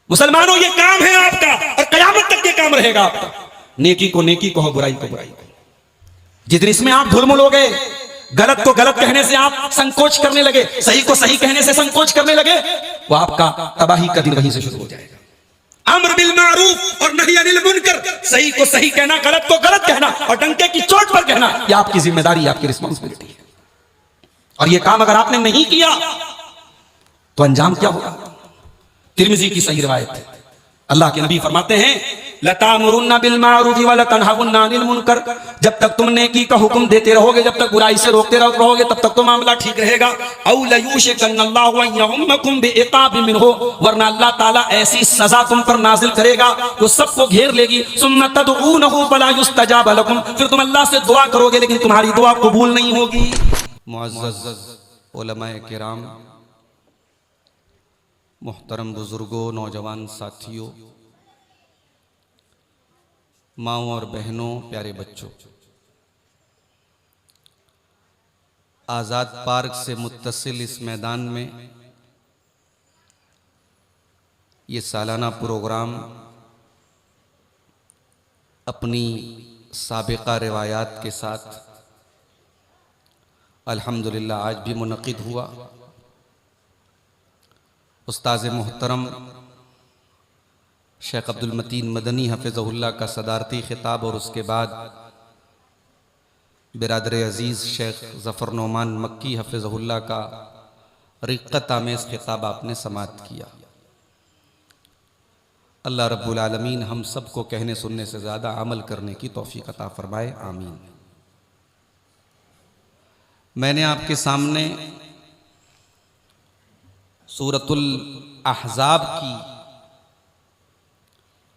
मुसलमानों ये काम है आपका और कयामत तक ये काम रहेगा आपका। नेकी को नेकी कहो, बुराई को बुराई कहो। जितने इसमें आप धुलमुल हो गए, गलत को गलत कहने से आप संकोच करने लगे, सही को सही कहने से संकोच करने लगे, वो आपका तबाही का दिन वहीं से शुरू हो जाएगा। अम्र बिल मारूफ और नही अनिल मुनकर, सही को सही कहना, गलत को गलत कहना और डंके की चोट पर कहना, यह आपकी जिम्मेदारी, आपकी रिस्पॉन्सिबिलिटी है। और यह काम अगर आपने नहीं किया तो अंजाम क्या होगा? तिर्मिज़ी की सही रिवायत है, अल्लाह के नबी फरमाते हैं, लतामुरुन्ना बिल मारूफ व लतनहावुन्ना अनिल मुनकर, जब तक तुम नेकी का हुक्म देते रहोगे, जब तक बुराई से रोकते रहोगे, तब तक तो मामला ठीक रहेगा। औ लयूशिकन्नल्लाहु अन यउम्मकुम बिइकाबिन मिनहु, वरना अल्लाह ताला ऐसी सजा तुम पर नाजिल करेगा वो सबको घेर लेगी। सुम्मा तदऊनहु फला युस्तजाब लकुम, फिर तुम अल्लाह से दुआ करोगे लेकिन तुम्हारी दुआ कबूल नहीं होगी। मुअज़्ज़ज़ उलमाए किराम, मुहतरम बुजुर्गों, नौजवान साथियों, माओ और बहनों, प्यारे बच्चों, आज़ाद पार्क से मुत्तसिल इस मैदान में ये सालाना प्रोग्राम अपनी साबिक़ा रिवायात के साथ अल्हम्दुलिल्लाह आज भी मुनक़िद हुआ। उस्ताज़ मोहतरम शेख अब्दुल मतीन मदनी हफ़िज़हुल्लाह का सदारती ख़िताब और उसके बाद बिरादर अज़ीज़ शेख ज़फ़र नोमान मक्की हफ़िज़हुल्लाह का रिक़्क़त आमेज़ ख़िताब आपने समाअत किया। अल्लाह रब्बुल आलमीन हम सब को कहने सुनने से ज़्यादा अमल करने की तौफ़ीक़ अता फ़रमाए, आमीन। मैंने आपके सामने सूरतुल अहज़ाब की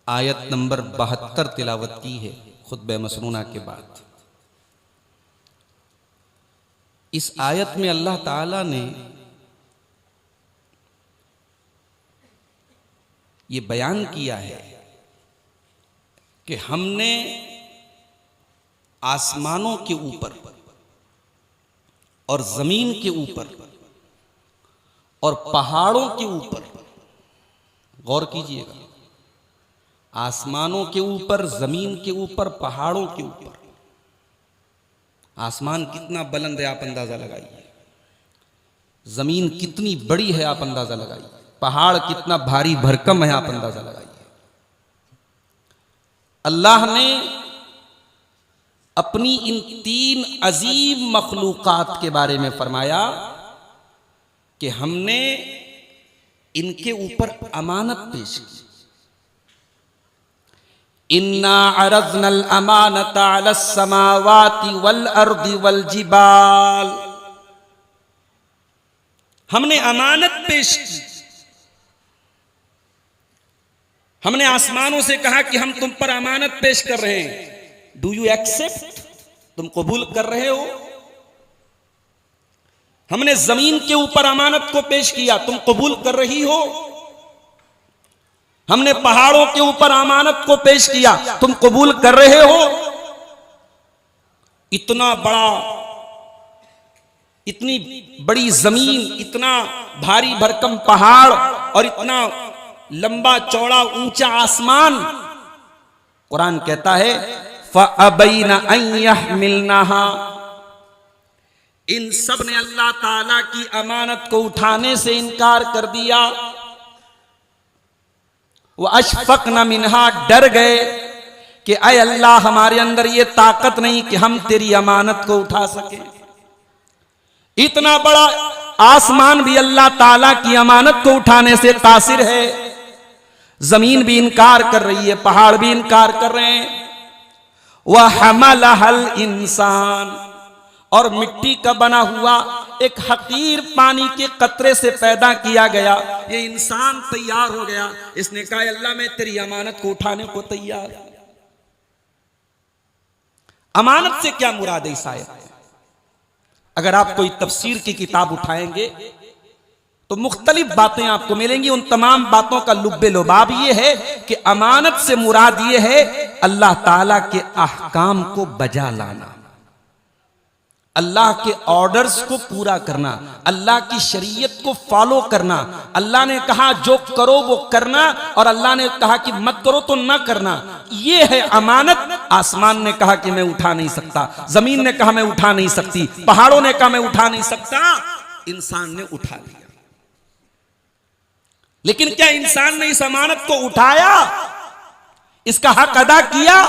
आयत नंबर 72 तिलावत की है खुतबे मसनूना के बाद। इस आयत में अल्लाह ताला ने ये बयान किया है कि हमने आसमानों के ऊपर और जमीन के ऊपर और पहाड़ों के ऊपर, गौर कीजिएगा, आसमानों के ऊपर, जमीन के ऊपर, पहाड़ों के ऊपर। आसमान कितना बुलंद है आप अंदाजा लगाइए, जमीन कितनी बड़ी है आप अंदाजा लगाइए, पहाड़ कितना भारी भरकम है आप अंदाजा लगाइए। अल्लाह ने अपनी इन तीन अजीम मखलूकात के बारे में फरमाया कि हमने इनके ऊपर अमानत पेश की। इन्ना अरज़नल अमानता अलस समावाति वल अर्दि वल जिबाल, हमने अमानत पेश की। हमने आसमानों से कहा कि हम तुम पर अमानत पेश कर रहे हैं, डू यू एक्सेप्ट, तुम कबूल कर रहे हो। हमने जमीन के ऊपर अमानत को पेश किया, तुम कबूल कर रही हो। हमने पहाड़ों के ऊपर अमानत को पेश किया, तुम कबूल कर रहे हो। इतना बड़ा, इतनी बड़ी जमीन, इतना भारी भरकम पहाड़ और इतना लंबा चौड़ा ऊंचा आसमान, कुरान कहता है फ़अबैना अन यहमिलनहा, इन सब ने अल्लाह ताला की अमानत को उठाने से इनकार कर दिया। वो अशफ़क़ना मिन्हा, डर गए कि अय अल्लाह हमारे अंदर ये ताकत नहीं कि हम तेरी अमानत को उठा सके। इतना बड़ा आसमान भी अल्लाह ताला की अमानत को उठाने से कासिर है, जमीन भी इनकार कर रही है, पहाड़ भी इनकार कर रहे हैं। वह हमलहल इंसान, और मिट्टी का बना हुआ एक हकीर पानी के कतरे से पैदा किया गया ये इंसान तैयार हो गया। इसने कहा अल्लाह मैं तेरी अमानत को उठाने को तैयार हूं। अमानत से क्या मुराद है इस आयत में? अगर आप कोई तफसीर की किताब उठाएंगे तो मुख्तलिफ बातें आपको मिलेंगी। उन तमाम बातों का लुब्बे लुबाब ये है कि अमानत से मुराद ये है अल्लाह ताला के अहकाम को बजा लाना। अल्लाह के ऑर्डर्स को पूरा करना, अल्लाह की शरीयत को फॉलो करना। अल्लाह ने कहा जो करो वो करना, और अल्लाह ने कहा कि मत करो तो ना करना। ये है अमानत। आसमान ने कहा कि मैं उठा नहीं सकता, जमीन ने कहा मैं उठा नहीं सकती, पहाड़ों ने कहा मैं उठा नहीं सकता, इंसान ने उठा लिया। लेकिन क्या इंसान ने इस अमानत को उठाया, इसका हक अदा किया?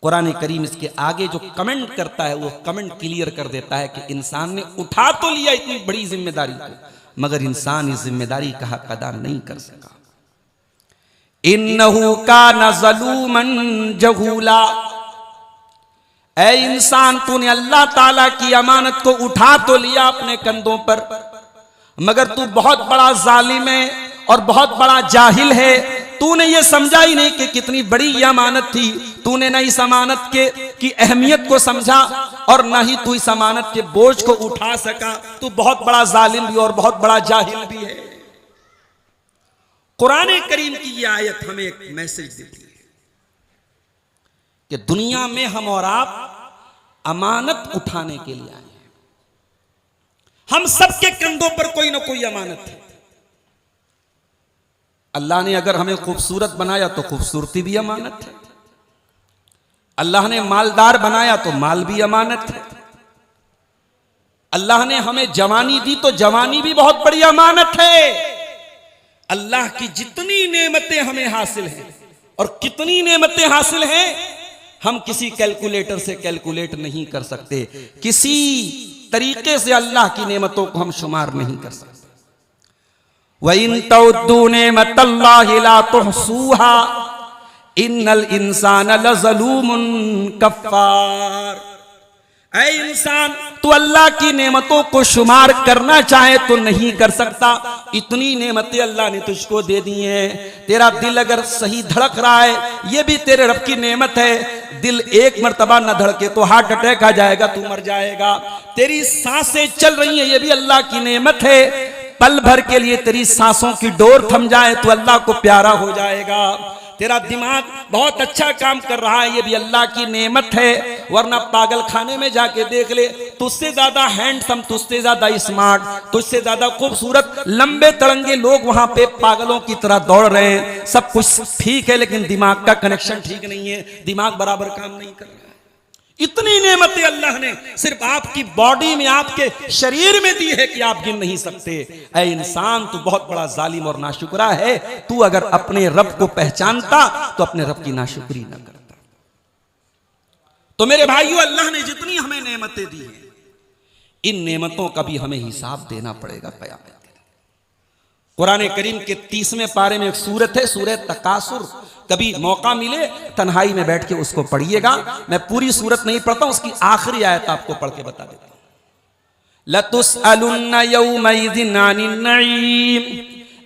कुरान करीम इसके आगे जो कमेंट करता है वो कमेंट क्लियर कर देता है कि इंसान ने उठा तो लिया इतनी बड़ी जिम्मेदारी को, मगर इंसान इस जिम्मेदारी का हक अदा नहीं कर सका। इन्नहु काना ज़लूमन जहूला, ऐ इंसान तूने अल्लाह ताला की अमानत को उठा तो लिया अपने कंधों पर, मगर तू बहुत बड़ा जालिम है और बहुत बड़ा जाहिल है। तूने ये समझा ही नहीं कि कितनी बड़ी ये अमानत थी। तूने ना इस अमानत की अहमियत को समझा और ना ही तू इस अमानत के बोझ को उठा सका। तू बहुत बड़ा जालिम भी और बहुत बड़ा जाहिल भी है। कुरान करीम की ये आयत हमें एक मैसेज देती है कि दुनिया में हम और आप अमानत उठाने के लिए आए हैं। हम सबके कंधों पर कोई ना कोई अमानत है। अल्लाह ने अगर हमें खूबसूरत बनाया तो खूबसूरती भी अमानत है। अल्लाह ने मालदार बनाया तो माल भी अमानत है। अल्लाह ने हमें जवानी दी तो जवानी भी बहुत बड़ी अमानत है। अल्लाह की जितनी नेमतें हमें हासिल हैं और कितनी नेमतें हासिल हैं, हम किसी कैलकुलेटर से कैलकुलेट नहीं कर सकते। किसी तरीके से अल्लाह की नेमतों को हम शुमार नहीं कर सकते। वइन तउद्दू नेमतल्लाहि ला तुहसूहा इन्नल इंसान लज़लूमुन कफ़्फ़ार। ऐ इंसान, तू अल्लाह की नेमतों को शुमार करना चाहे तो नहीं कर सकता। इतनी नेमतें अल्लाह ने तुझको दे दी हैं। तेरा दिल अगर सही धड़क रहा है, ये भी तेरे रब की नेमत है। दिल एक मर्तबा न धड़के तो हार्ट अटैक आ जाएगा, तू मर जाएगा। तेरी सांसें चल रही हैं, ये भी अल्लाह की नेमत है। पल भर के लिए तेरी सांसों की डोर थम जाए तो अल्लाह को प्यारा हो जाएगा। तेरा दिमाग बहुत अच्छा काम कर रहा है, ये भी अल्लाह की नेमत है। वरना पागल खाने में जाके देख ले, तुझसे ज्यादा हैंडसम, तुझसे ज्यादा स्मार्ट, तुझसे ज्यादा खूबसूरत लंबे तड़ंगे लोग वहां पे पागलों की तरह दौड़ रहे हैं। सब कुछ ठीक है, लेकिन दिमाग का कनेक्शन ठीक नहीं है, दिमाग बराबर काम नहीं कर रहा है। इतनी नेमतें अल्लाह ने सिर्फ आपकी बॉडी में, आपके शरीर में दी है कि आप गिन नहीं सकते। ऐ इंसान, तू बहुत बड़ा जालिम और नाशुक्रा है। तू अगर अपने रब को पहचानता तो अपने रब की नाशुक्री ना करता। तो मेरे भाइयों, अल्लाह ने जितनी हमें नेमतें दी हैं, इन नेमतों का भी हमें हिसाब देना पड़ेगा क़यामत के दिन। कुरान करीम के 30वें पारे में एक सूरत है, सूरह तकासुर। कभी मौका मिले तन्हाई में बैठ के उसको पढ़िएगा। मैं पूरी सूरत नहीं पढ़ता, उसकी आखिरी आयत आपको पढ़ के बता देता हूं। लतुसअलुन्ना यौमइज़िन अनिन नईम,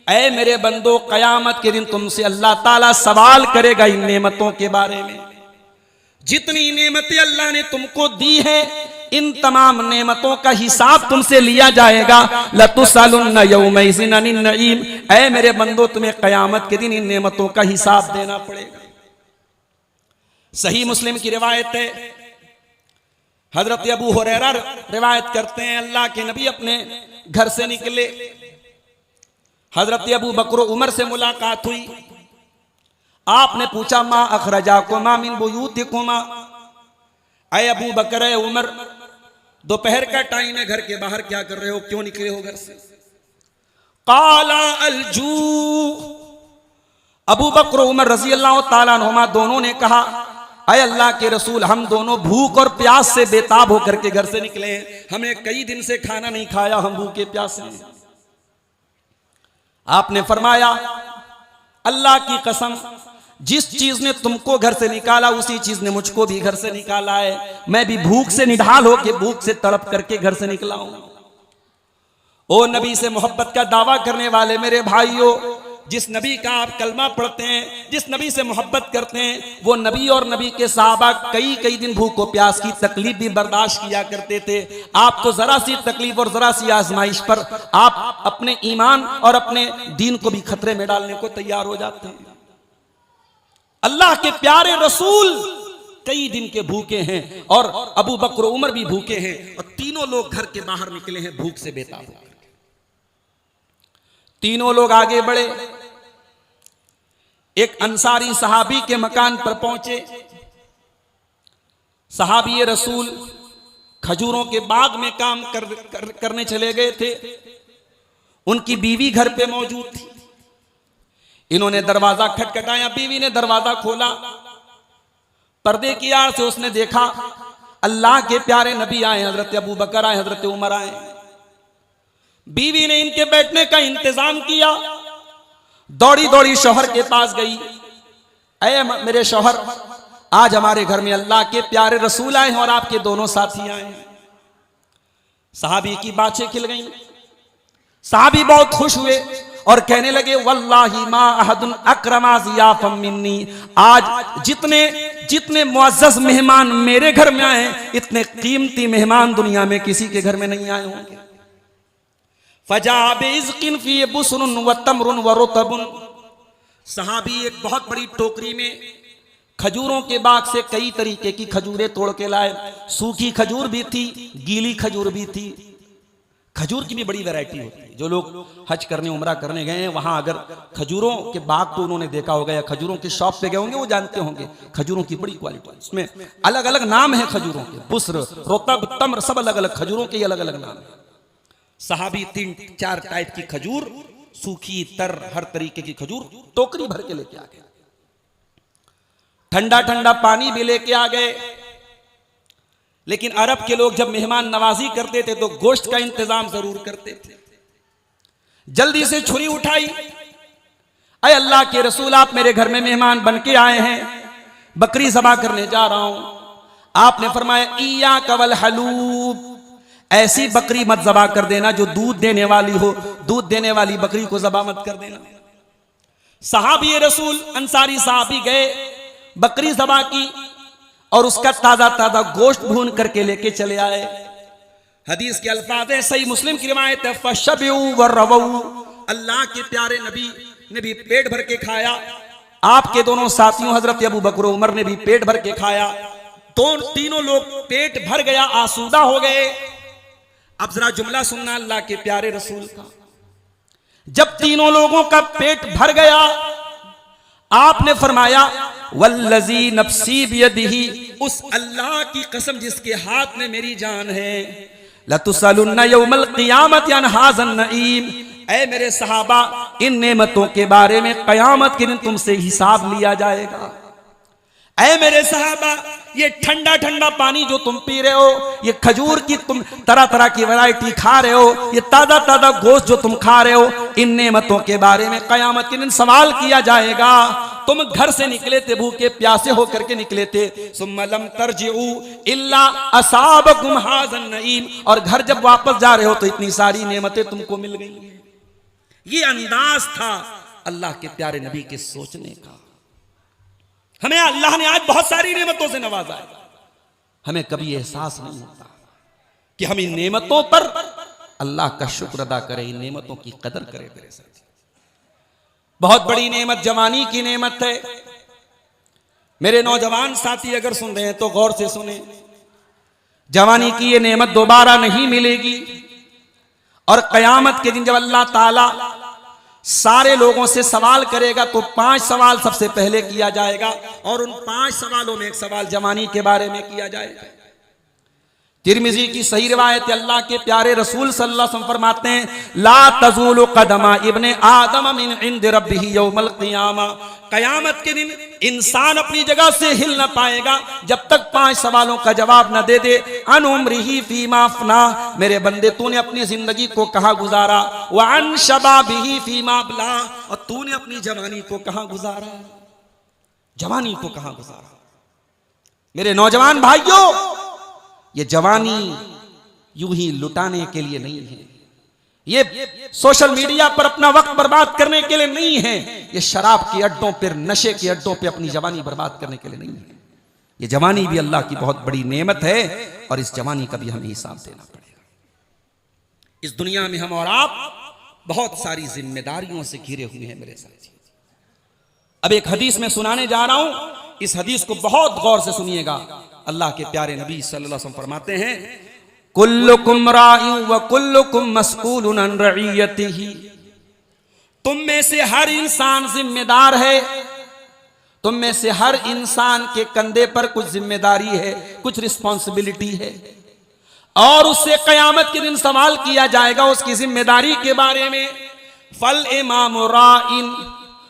ऐ मेरे बंदो, कयामत के दिन तुमसे अल्लाह ताला सवाल करेगा इन नेमतों के बारे में। जितनी नेमतें अल्लाह ने तुमको दी है, इन तमाम नेमतों का हिसाब तुमसे लिया जाएगा। लतुसअलुन्ना यौमइज़िन अनिन नईम, ऐ मेरे बंदो, तुम्हें कयामत के दिन इन नेमतों का हिसाब देना पड़ेगा। सही मुस्लिम की रिवायत है, हजरत अबू हुरैरा रिवायत करते हैं, अल्लाह के नबी अपने घर से निकले, हजरत अबू बकर उमर से मुलाकात हुई। आपने पूछा, मा अखरजाकुमा मिन बुयूतिकुमा, ऐ अबू बकर, ऐ उमर, दोपहर का टाइम है, घर के बाहर क्या कर रहे हो, क्यों निकले हो घर से? काला अलजू, अबू बकर उमर रजी अल्लाह ताला अन्हुमा दोनों ने कहा, ऐ अल्लाह के रसूल, हम दोनों भूख और प्यास से बेताब होकर के घर से निकले हैं। हमने कई दिन से खाना नहीं खाया, हम भूखे प्यासे हैं। आपने फरमाया, अल्लाह की कसम, जिस चीज ने तुमको घर से निकाला उसी चीज ने मुझको भी घर से निकाला है। मैं भी भूख से निढाल होके, भूख से तड़प करके घर से निकला हूं। ओ नबी से मोहब्बत का दावा करने वाले मेरे भाइयों, जिस नबी का आप कलमा पढ़ते हैं, जिस नबी से मोहब्बत करते हैं, वो नबी और नबी के सहाबा कई कई दिन भूख और प्यास की तकलीफ भी बर्दाश्त किया करते थे। आप तो जरा सी तकलीफ और जरा सी आजमाइश पर आप अपने ईमान और अपने दीन को भी खतरे में डालने को तैयार हो जाते हैं। अल्लाह के प्यारे रसूल कई दिन के भूखे हैं और अबू बकर उमर भी भूखे हैं और तीनों लोग घर के बाहर निकले हैं भूख से बेताब होकर। तीनों लोग आगे बढ़े, एक अंसारी सहाबी के मकान पर पहुंचे। सहाबी रसूल खजूरों के बाग में काम करने चले गए थे। उनकी बीवी घर पे मौजूद थी। इन्होंने दरवाजा खटखटाया, बीवी ने दरवाजा खोला। पर्दे की आड़ से उसने देखा अल्लाह के प्यारे नबी आए, हजरत अबू बकर आए, हजरत उमर आए। बीवी ने इनके बैठने का इंतजाम किया, दौड़ी दौड़ी शौहर के पास गई। ऐ मेरे शौहर, आज हमारे घर में अल्लाह के प्यारे रसूल आए हैं और आपके दोनों साथी आए हैं। सहाबी की बातें खिल गईं। सहाबी बहुत खुश हुए और कहने लगे वल्लाही मा अहदुन अकरमा ज़ियाफ़म मिन्नी, आज जितने जितने मुअज़्ज़ज़ मेहमान मेरे घर में आए हैं, इतने कीमती मेहमान दुनिया में किसी के घर में नहीं आए होंगे। फजा बिज़किन फी बुसरुन व तमरुन व रुतबुन, सहाबी एक बहुत बड़ी टोकरी में खजूरों के बाग से कई तरीके की खजूरें तोड़ के लाए। सूखी खजूर भी थी, गीली खजूर भी थी। खजूर की भी बड़ी वैरायटी होती है। जो लोग हज करने उम्रा करने गए हैं, वहां अगर खजूरों के बाग को उन्होंने देखा होगा या खजूरों की शॉप पे गए होंगे, वो जानते होंगे खजूरों की बड़ी क्वालिटी। उसमें अलग अलग नाम है खजूरों के, बुस्र, रोतब, तम्र, सब अलग अलग खजूरों के अलग अलग नाम है। सहाबी 3-4 टाइप की खजूर, सूखी, तर, हर तरीके की खजूर टोकरी भर के लेके आ गए। ठंडा ठंडा पानी भी लेके आ गए। लेकिन अरब के लोग जब मेहमान नवाजी करते थे तो गोश्त का इंतजाम जरूर करते थे। जल्दी से छुरी उठाई, अय अल्लाह के रसूल, आप मेरे घर में मेहमान बन के आए हैं, बकरी ज़बा करने जा रहा हूं। आपने फरमाया इया कवल हलूब, ऐसी बकरी मत ज़बा कर देना जो दूध देने वाली हो, दूध देने वाली बकरी को ज़बा मत कर देना। सहाबी रसूल अंसारी सहाबी गए, बकरी ज़बा की और उसका ताजा ताजा गोश्त भून करके लेके चले आए। हदीस के अल्फाज है, सही मुस्लिम की रिवायत है, फशबू व रवू, अल्लाह के प्यारे नबी ने भी पेट भर के खाया। आपके दोनों साथियों हजरत अबू बकर उमर ने भी पेट भर के खाया। तीनों लोग पेट भर गया, आसूदा हो गए। अब जरा जुमला सुनना अल्लाह के प्यारे रसूल का। जब तीनों लोगों का पेट भर गया, आपने फरमाया वल्लज़ी नफ्सी बियदिही, उस अल्लाह की कसम जिसके हाथ में मेरी जान है, लतुसअलुन्ना यौमल क़ियामत अन हाज़न नईम, ऐ मेरे सहाबा, इन नेमतों के बारे में क़यामत के दिन तुमसे हिसाब लिया जाएगा। ऐ मेरे सहाबा, ये ठंडा ठंडा पानी जो तुम पी रहे हो, ये खजूर की तुम तरह तरह की वैरायटी खा रहे हो, ये ताजा ताजा गोश्त जो तुम खा रहे हो, इन नेमतों के बारे में क़यामत के दिन सवाल किया जाएगा। तुम घर से निकले थे भूखे प्यासे होकर के निकले थे, सुम्मा लम तरजिऊ इल्ला असाबकुम हाज़न नईम, और घर जब वापस जा रहे हो तो इतनी सारी नेमतें तुमको मिल गई। ये अंदाज था अल्लाह के प्यारे नबी के सोचने का। हमें अल्लाह ने आज बहुत सारी नेमतों से नवाजा है, हमें कभी एहसास नहीं होता कि हम इन नेमतों पर अल्लाह का शुक्र अदा करें, इन नेमतों की कदर करें। मेरे साथ बहुत बड़ी नेमत जवानी की नेमत है। मेरे नौजवान साथी अगर सुन रहे हैं तो गौर से सुने, जवानी की ये नेमत दोबारा नहीं मिलेगी। और कयामत के दिन जब अल्लाह ताला सारे लोगों से सवाल करेगा तो 5 सवाल सबसे पहले किया जाएगा, और उन 5 सवालों में एक सवाल जवानी के बारे में किया जाएगा। तिरमिजी की सही रिवायत, अल्लाह के प्यारे रसूल सल्लल्लाहु अलैहि वसल्लम फरमाते हैं, ला तज़ूलु क़दमा इब्ने आदम मिन इंद रब्बिही यौमल क़ियामा, कयामत के दिन इंसान अपनी जगह से हिल न पाएगा जब तक 5 सवालों का जवाब न दे दे। अन उम्रिही फीमा अफ़ना, मेरे बंदे तूने अपनी जिंदगी को कहाँ गुजारा, व अन शबाबिही फीमा अबला, और तूने अपनी जवानी को कहाँ गुजारा, जवानी को कहाँ गुजारा। मेरे नौजवान भाइयों, ये जवानी यूं ही लुटाने के लिए नहीं है, ये सोशल मीडिया पर अपना वक्त बर्बाद करने के लिए नहीं है, ये शराब के अड्डों पर, नशे के अड्डों पर अपनी जवानी बर्बाद करने के लिए नहीं है। ये जवानी भी अल्लाह की बहुत बड़ी नेमत है और इस जवानी का भी हमें हिसाब देना पड़ेगा। इस दुनिया में हम और आप बहुत सारी जिम्मेदारियों से घिरे हुए हैं मेरे साथी। अब एक हदीस में सुनाने जा रहा हूं इस हदीस को बहुत गौर से सुनिएगा। अल्लाह के प्यारे नबी सल्लल्लाहु अलैहि वसल्लम फरमाते हैं, कुल्लुकुम राइन व कुल्लुकुम मस्कूलुन अन रइयतिही, तुम में से हर इंसान जिम्मेदार है, तुम में से हर इंसान के कंधे पर कुछ जिम्मेदारी है, कुछ रिस्पॉन्सिबिलिटी है, और उससे कयामत के दिन सवाल किया जाएगा उसकी जिम्मेदारी के बारे में। फल इमाम राइन,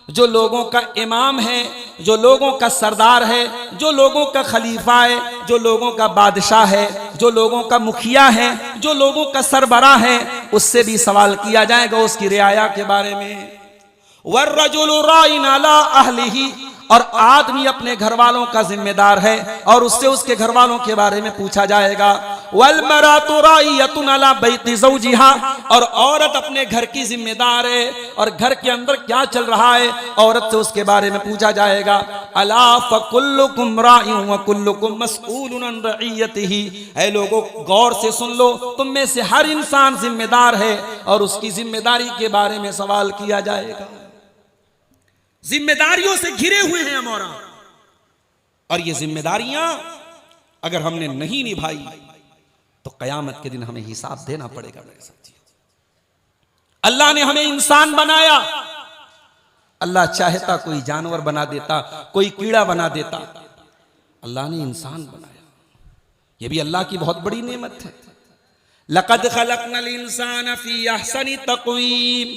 जो लोगों का इमाम है, जो लोगों का सरदार है, जो लोगों का खलीफा है, जो लोगों का बादशाह है, जो लोगों का मुखिया है, जो लोगों का सरबराह है, उससे भी सवाल किया जाएगा उसकी रियाया के बारे में। वर्रजुलु राइन अला अहलिही, और आदमी अपने घर वालों का जिम्मेदार है और उससे उसके घर वालों के बारे में पूछा जाएगा। वल मरातु राइयतुन अला बैति ज़ौजिहा, और औरत अपने घर की जिम्मेदार है और घर के अंदर क्या चल रहा है औरत से उसके बारे में पूछा जाएगा। अला फकुल्लुकुम राइन व कुल्लुकुम मस्ऊलुन अन रइयतिही, ऐ लोगों गौर से सुन लो, तुम में से हर इंसान जिम्मेदार है और उसकी जिम्मेदारी के बारे में सवाल किया जाएगा। जिम्मेदारियों से घिरे हुए हैं हम, और ये जिम्मेदारियां अगर हमने नहीं निभाई तो कयामत के दिन हमें हिसाब देना पड़ेगा। मेरे साथियों, अल्लाह ने हमें इंसान बनाया, अल्लाह चाहता कोई जानवर बना देता, कोई कीड़ा बना देता, अल्लाह ने इंसान बनाया। यह भी अल्लाह की बहुत बड़ी नेमत है। लक़द खलक़नल इंसान फी अहसनि तक़वीम,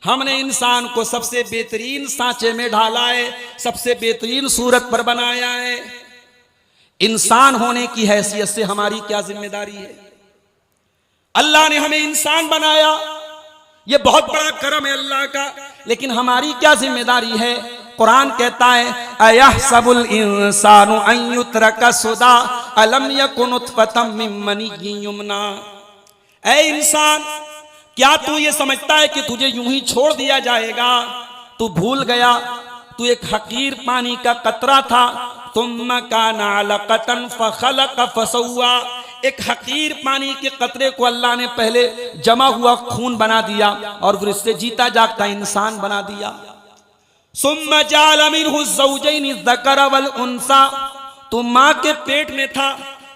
हमने इंसान को सबसे बेहतरीन सांचे में ढाला है, सबसे बेहतरीन सूरत पर बनाया है। इंसान होने की हैसियत से हमारी क्या जिम्मेदारी है? अल्लाह ने हमें इंसान बनाया, यह बहुत बड़ा करम है अल्लाह का, लेकिन हमारी क्या जिम्मेदारी है? कुरान कहता है, अयहसबुल इंसानु अन युत्रका सुदा अलम यकुन नुतफतम मिन मनिय्यिन युमना, ऐ इंसान, क्या तू ये समझता है कि तुझे यूं ही छोड़ दिया जाएगा? तू भूल गया, तू एक हकीर पानी का कतरा था। तुम्मा काना अलक़तन फ़ख़लक़ फ़सव्वा, एक हकीर पानी के कतरे को अल्लाह ने पहले जमा हुआ खून बना दिया और फिर इससे जीता जागता इंसान बना दिया। सुम्मा जअल मिन्हु ज़ौजैनि ज़कर वल उन्सा, तू माँ के पेट में था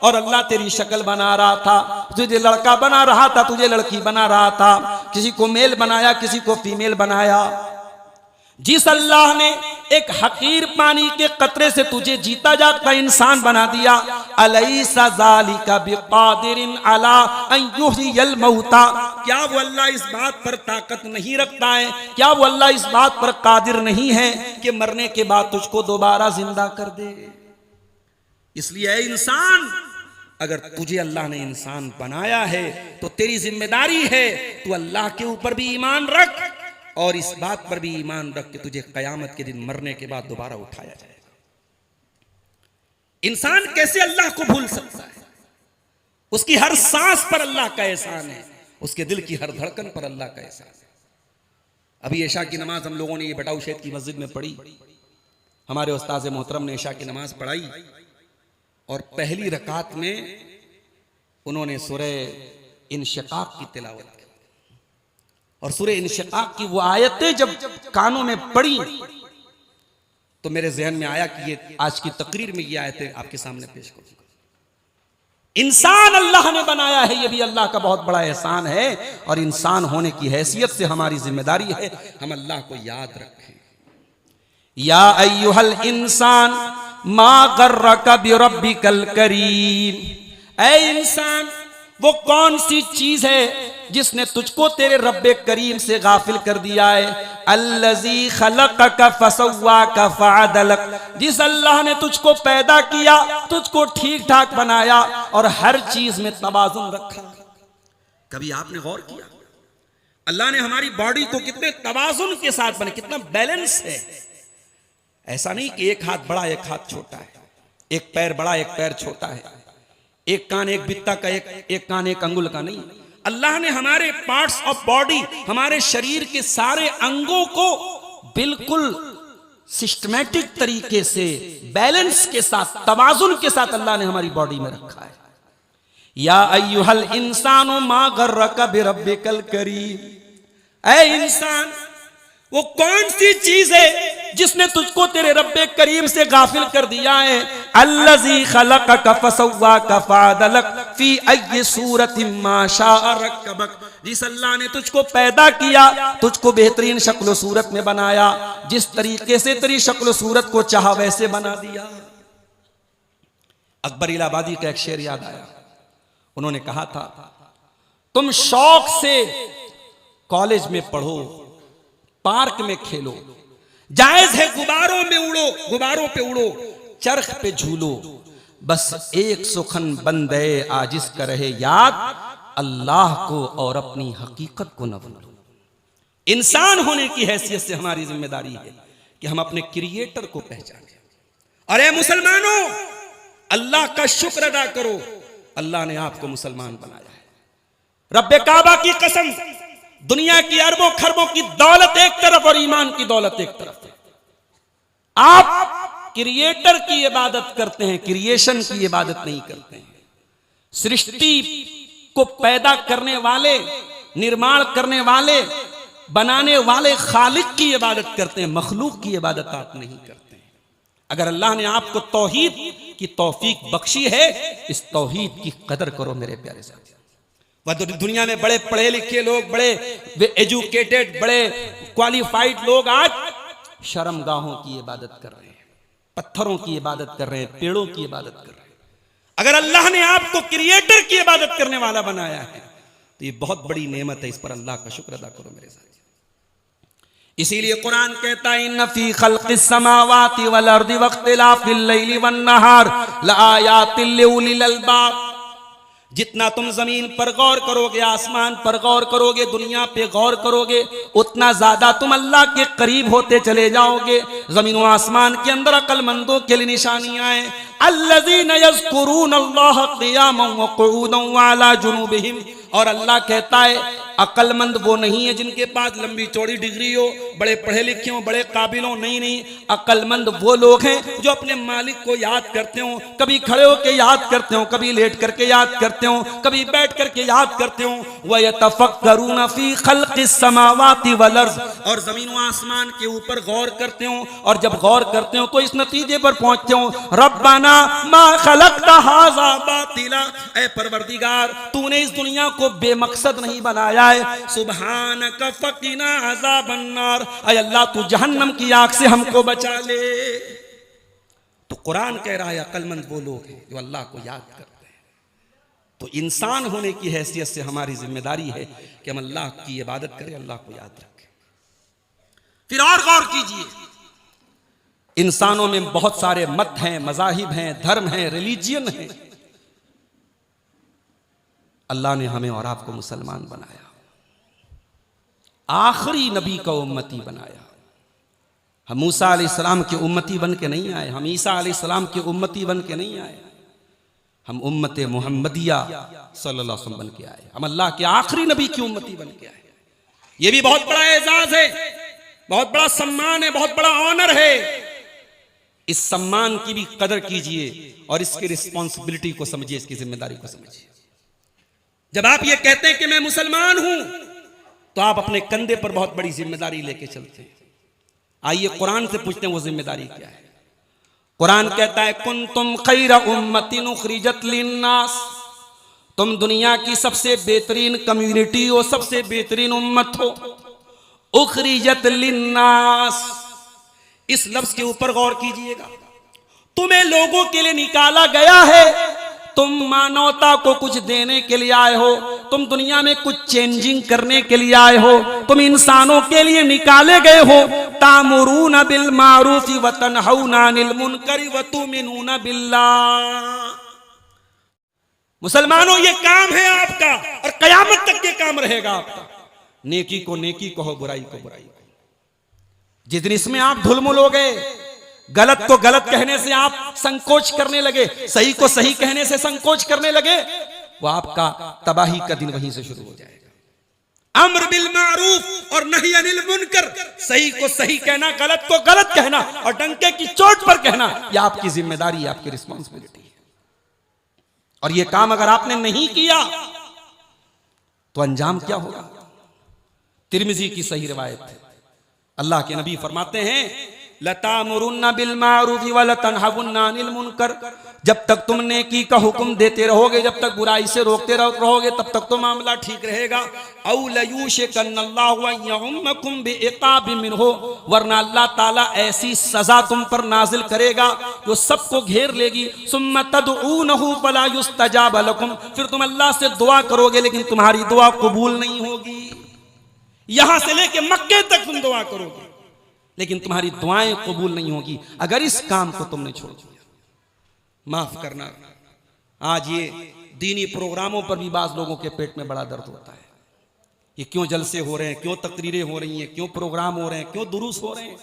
और अल्लाह तेरी शक्ल बना रहा था, तुझे लड़का बना रहा था, तुझे लड़की बना रहा था, किसी को मेल बनाया, किसी को फीमेल बनाया। जिस अल्लाह ने एक हकीर पानी के कतरे से तुझे जीता जागता इंसान बना दिया, अलैसा ज़ालिका बिक़ादिरिन अला अन युहयिल मौता, क्या वो अल्लाह इस बात पर ताकत नहीं रखता है? क्या वो अल्लाह इस बात पर कादिर नहीं है कि मरने के बाद तुझको दोबारा जिंदा कर दे? इसलिए इंसान, अगर तुझे अल्लाह ने इंसान बनाया है तो तेरी जिम्मेदारी है तू अल्लाह के ऊपर भी ईमान रख और इस बात पर भी ईमान रख कि तुझे कयामत के दिन मरने के बाद दोबारा उठाया जाएगा। इंसान कैसे अल्लाह को भूल सकता है? उसकी हर सांस पर अल्लाह का एहसान है, उसके दिल की हर धड़कन पर अल्लाह का एहसान है। अभी इशा की नमाज हम लोगों ने ये बटाऊ शेख की मस्जिद में पढ़ी, हमारे उस्ताद मोहतरम ने इशा की नमाज पढ़ाई और पहली रकात में उन्होंने सूरह इंशिकाक की तिलावत की और सूरह इंशिकाक की वो आयतें जब कानों में पड़ी तो मेरे जहन में आया कि ये आज की तकरीर में ये आयतें आपके सामने पेश करूं। इंसान अल्लाह ने बनाया है, ये भी अल्लाह का बहुत बड़ा एहसान है और इंसान होने की हैसियत से हमारी जिम्मेदारी है हम अल्लाह को याद रखें। या अय्युहल इंसान मा गर्रका बिरब्बिकल करीम, ऐ इंसान वो कौन सी चीज है जिसने तुझको तेरे रब्बे करीम से गाफिल कर दिया है? अल्लज़ी खलक़का फसव्वाका फ़अदलक, जिस अल्लाह ने तुझको पैदा किया, तुझको ठीक ठाक बनाया और हर चीज में तवाज़ुन रखा। कभी आपने गौर किया अल्लाह ने हमारी बॉडी को कितने तवाज़ुन के साथ बने, कितना बैलेंस है? ऐसा नहीं कि एक हाथ बड़ा एक हाथ छोटा है, एक पैर बड़ा एक पैर छोटा है, एक कान एक बित्ता का एक कान एक अंगुल का नहीं। अल्लाह ने हमारे पार्ट्स ऑफ बॉडी, हमारे शरीर के सारे अंगों को बिल्कुल सिस्टमैटिक तरीके से बैलेंस के साथ तवाजुन के साथ अल्लाह ने हमारी बॉडी में रखा है। या अय्युहल इंसानु मा गर्रका बिरब्बिकल करीम, ऐ इंसान वो कौन सी चीज है जिसने तुझको तेरे रब्बे करीम से गाफिल कर दिया है। अल्लज़ी खलक़क फसव्वाक फ़अदलक फ़ी अय्यि सूरतिन मा शाअ रक्कबक, जिस अल्लाह ने तुझको पैदा किया, तुझको बेहतरीन शक्ल सूरत में बनाया, जिस तरीके से तेरी शक्ल सूरत को चाहा वैसे बना दिया। अकबर इलाहाबादी का एक शेर याद आया। उन्होंने कहा था, तुम शौक से कॉलेज में पढ़ो, पार्क में खेलो, जायज है गुब्बारों में उड़ो, गुब्बारों पे उड़ो, चरख पे झूलो, बस एक सुखन बंदे आजिज का रहे याद, अल्लाह को और अपनी हकीकत को न भूलो। इंसान होने की हैसियत से हमारी जिम्मेदारी है कि हम अपने क्रिएटर को पहचानें। अरे मुसलमानों, अल्लाह का शुक्र अदा करो, अल्लाह ने आपको मुसलमान बनाया है। रब्बे काबा की कसम, दुनिया की अरबों खरबों की दौलत एक तरफ और ईमान की दौलत एक तरफ है। आप क्रिएटर की इबादत करते हैं, क्रिएशन की इबादत नहीं करते हैं। सृष्टि को पैदा करने वाले, निर्माण करने वाले, बनाने वाले खालिक की इबादत करते हैं, मखलूक की इबादत आप नहीं करते हैं। अगर अल्लाह ने आपको तौहीद की तौफीक बख्शी है, इस तौहीद की कदर करो मेरे प्यारे साथी। वह दुनिया में बड़े पढ़े लिखे लोग, बड़े एजुकेटेड, बड़े क्वालिफाइड लोग आज शर्मगाहों की इबादत कर रहे हैं, पत्थरों की इबादत कर रहे हैं, पेड़ों की इबादत कर रहे हैं। अगर अल्लाह ने आपको क्रिएटर की इबादत करने वाला बनाया है तो ये बहुत बड़ी नेमत है, इस पर अल्लाह का शुक्र अदा करो मेरे साथ। इसीलिए कुरान कहता है, इन्न फी खल्क़िस समावाति वल अर्दि वख्तिलाफिल लैलि वन नहार लआयातिल लिउलिल अलबाब। जितना तुम जमीन पर गौर करोगे, आसमान पर गौर करोगे, दुनिया पे गौर करोगे, उतना ज्यादा तुम अल्लाह के करीब होते चले जाओगे। जमीन व आसमान के अंदर अक्लमंदों के लिए निशानियां हैं। अल्लज़ीना यज़्कुरून अल्लाह क़ियामन व क़ुऊदन व अला जुनूबिहिम। और अल्लाह कहता है, अक्लमंद वो नहीं है जिनके पास लंबी चौड़ी डिग्री हो, बड़े पढ़े लिखे हो, बड़े काबिल हो, नहीं नहीं। अक्लमंद वो लोग हैं जो अपने मालिक को याद करते हो, कभी खड़े होकर याद करते हो, कभी लेट करके याद करते हो, कभी बैठ करके याद करते हो। व यतफक्करून फी खल्क़िस समावाति वल अर्ज़। और जमीन व आसमान के ऊपर गौर करते हो, और जब गौर करते हो तो इस नतीजे पर पहुंचते हो, रब्बना मा खलक़्ता हाज़ा बातिला। ऐ परवरदिगार, तूने इस दुनिया को बेमकसद नहीं बनाया है। सुब्हानक फ़क़िना अज़ाबन नार। ऐ अल्लाह, तू जहन्नम की आग से हमको बचा ले। तो कुरान कह रहा है, अक्लमंद वो लोग हैं जो अल्लाह को याद करते हैं। तो इंसान होने की हैसियत से हमारी जिम्मेदारी है कि हम अल्लाह की इबादत करें, अल्लाह को याद रखें। फिर और गौर कीजिए, इंसानों में बहुत सारे मत हैं, मज़ाहिब हैं, धर्म हैं, रिलीजियन हैं। अल्लाह ने हमें और आपको मुसलमान बनाया, आखिरी नबी का उम्मती बनाया। हम मूसा अलैहिस्सलाम के उम्मती बन के नहीं आए, हम ईसा अलैहिस्सलाम के उम्मती बन के नहीं आए, हम उम्मत मुहम्मदिया सल्लल्लाहु अलैहि वसल्लम बन के आए। हम अल्लाह के आखिरी नबी की उम्मती बन के आए। ये भी बहुत बड़ा एजाज है, बहुत बड़ा सम्मान है, बहुत बड़ा ऑनर है। इस सम्मान की भी कदर कीजिए और इसकी रिस्पॉन्सिबिलिटी को समझिए, इसकी जिम्मेदारी को समझिए। जब आप ये कहते हैं कि मैं मुसलमान हूं, तो आप अपने कंधे पर बहुत बड़ी जिम्मेदारी लेके चलते हैं। आइए कुरान से पूछते हैं वो जिम्मेदारी क्या है। कुरान कहता है, कुंतुम खैरा उम्मतिन उखरिजत लिन्नास। तुम दुनिया की सबसे बेहतरीन कम्युनिटी हो, सबसे बेहतरीन उम्मत हो। उखरिजत लिन्नास, इस लफ्ज के ऊपर गौर कीजिएगा। तुम्हें लोगों के लिए निकाला गया है, तुम मानवता को कुछ देने के लिए आए हो, तुम दुनिया में कुछ चेंजिंग करने के लिए आए हो, तुम इंसानों के लिए निकाले गए हो। तामुरून बिल मारूफ व तनहौना अनिल मुनकर व तुमिनून बिल्लाह। मुसलमानों, ये काम है आपका और कयामत तक ये काम रहेगा आपका। नेकी को नेकी कहो, बुराई को बुराई कहो। जिस दिन इसमें आप धुलमुल हो गए, गलत को गलत कहने से आप संकोच करने लगे, सही को सही कहने से संकोच करने लगे, वो आपका तबाही का दिन वहीं से शुरू हो जाएगा। अम्र बिल मारूफ और नही अनिल मुनकर, सही को सही कहना, गलत को गलत कहना और डंके की चोट पर कहना, यह आपकी जिम्मेदारी है, आपकी रिस्पॉन्सिबिलिटी है। और यह काम अगर आपने नहीं किया तो अंजाम क्या होगा। तिर्मिजी की सही रिवायत है, अल्लाह के नबी फरमाते हैं, लतामुरुन्ना बिल मारूफ व लतनहवुन्ना अनिल मुनकर, जब तक तुम नेकी का हुक्म देते रहोगे, जब तक बुराई से रोकते रहोगे, तब तक तो मामला ठीक रहेगा। औ लयूशिकन्नल्लाहु अन यउम्मकुम बिइक़ाबिन मिन्हु, वरना अल्लाह ताला ऐसी सजा तुम पर नाजिल करेगा जो सबको घेर लेगी। सुम्मा तदऊनहु फला युस्तजाब लकुम, फिर तुम अल्लाह से दुआ करोगे लेकिन तुम्हारी दुआ कबूल नहीं होगी। यहां से लेके मक्के तक तुम दुआ करोगे लेकिन तुम्हारी दुआएं कबूल नहीं होगी अगर इस काम को तुमने छोड़ दिया। माफ करना, आज ये दीनी प्रोग्रामों पर भी बाज लोगों के पेट में बड़ा दर्द होता है। ये क्यों जलसे हो रहे हैं, क्यों तकरीरें हो रही हैं, क्यों प्रोग्राम हो रहे हैं, क्यों दुरूस हो रहे हैं।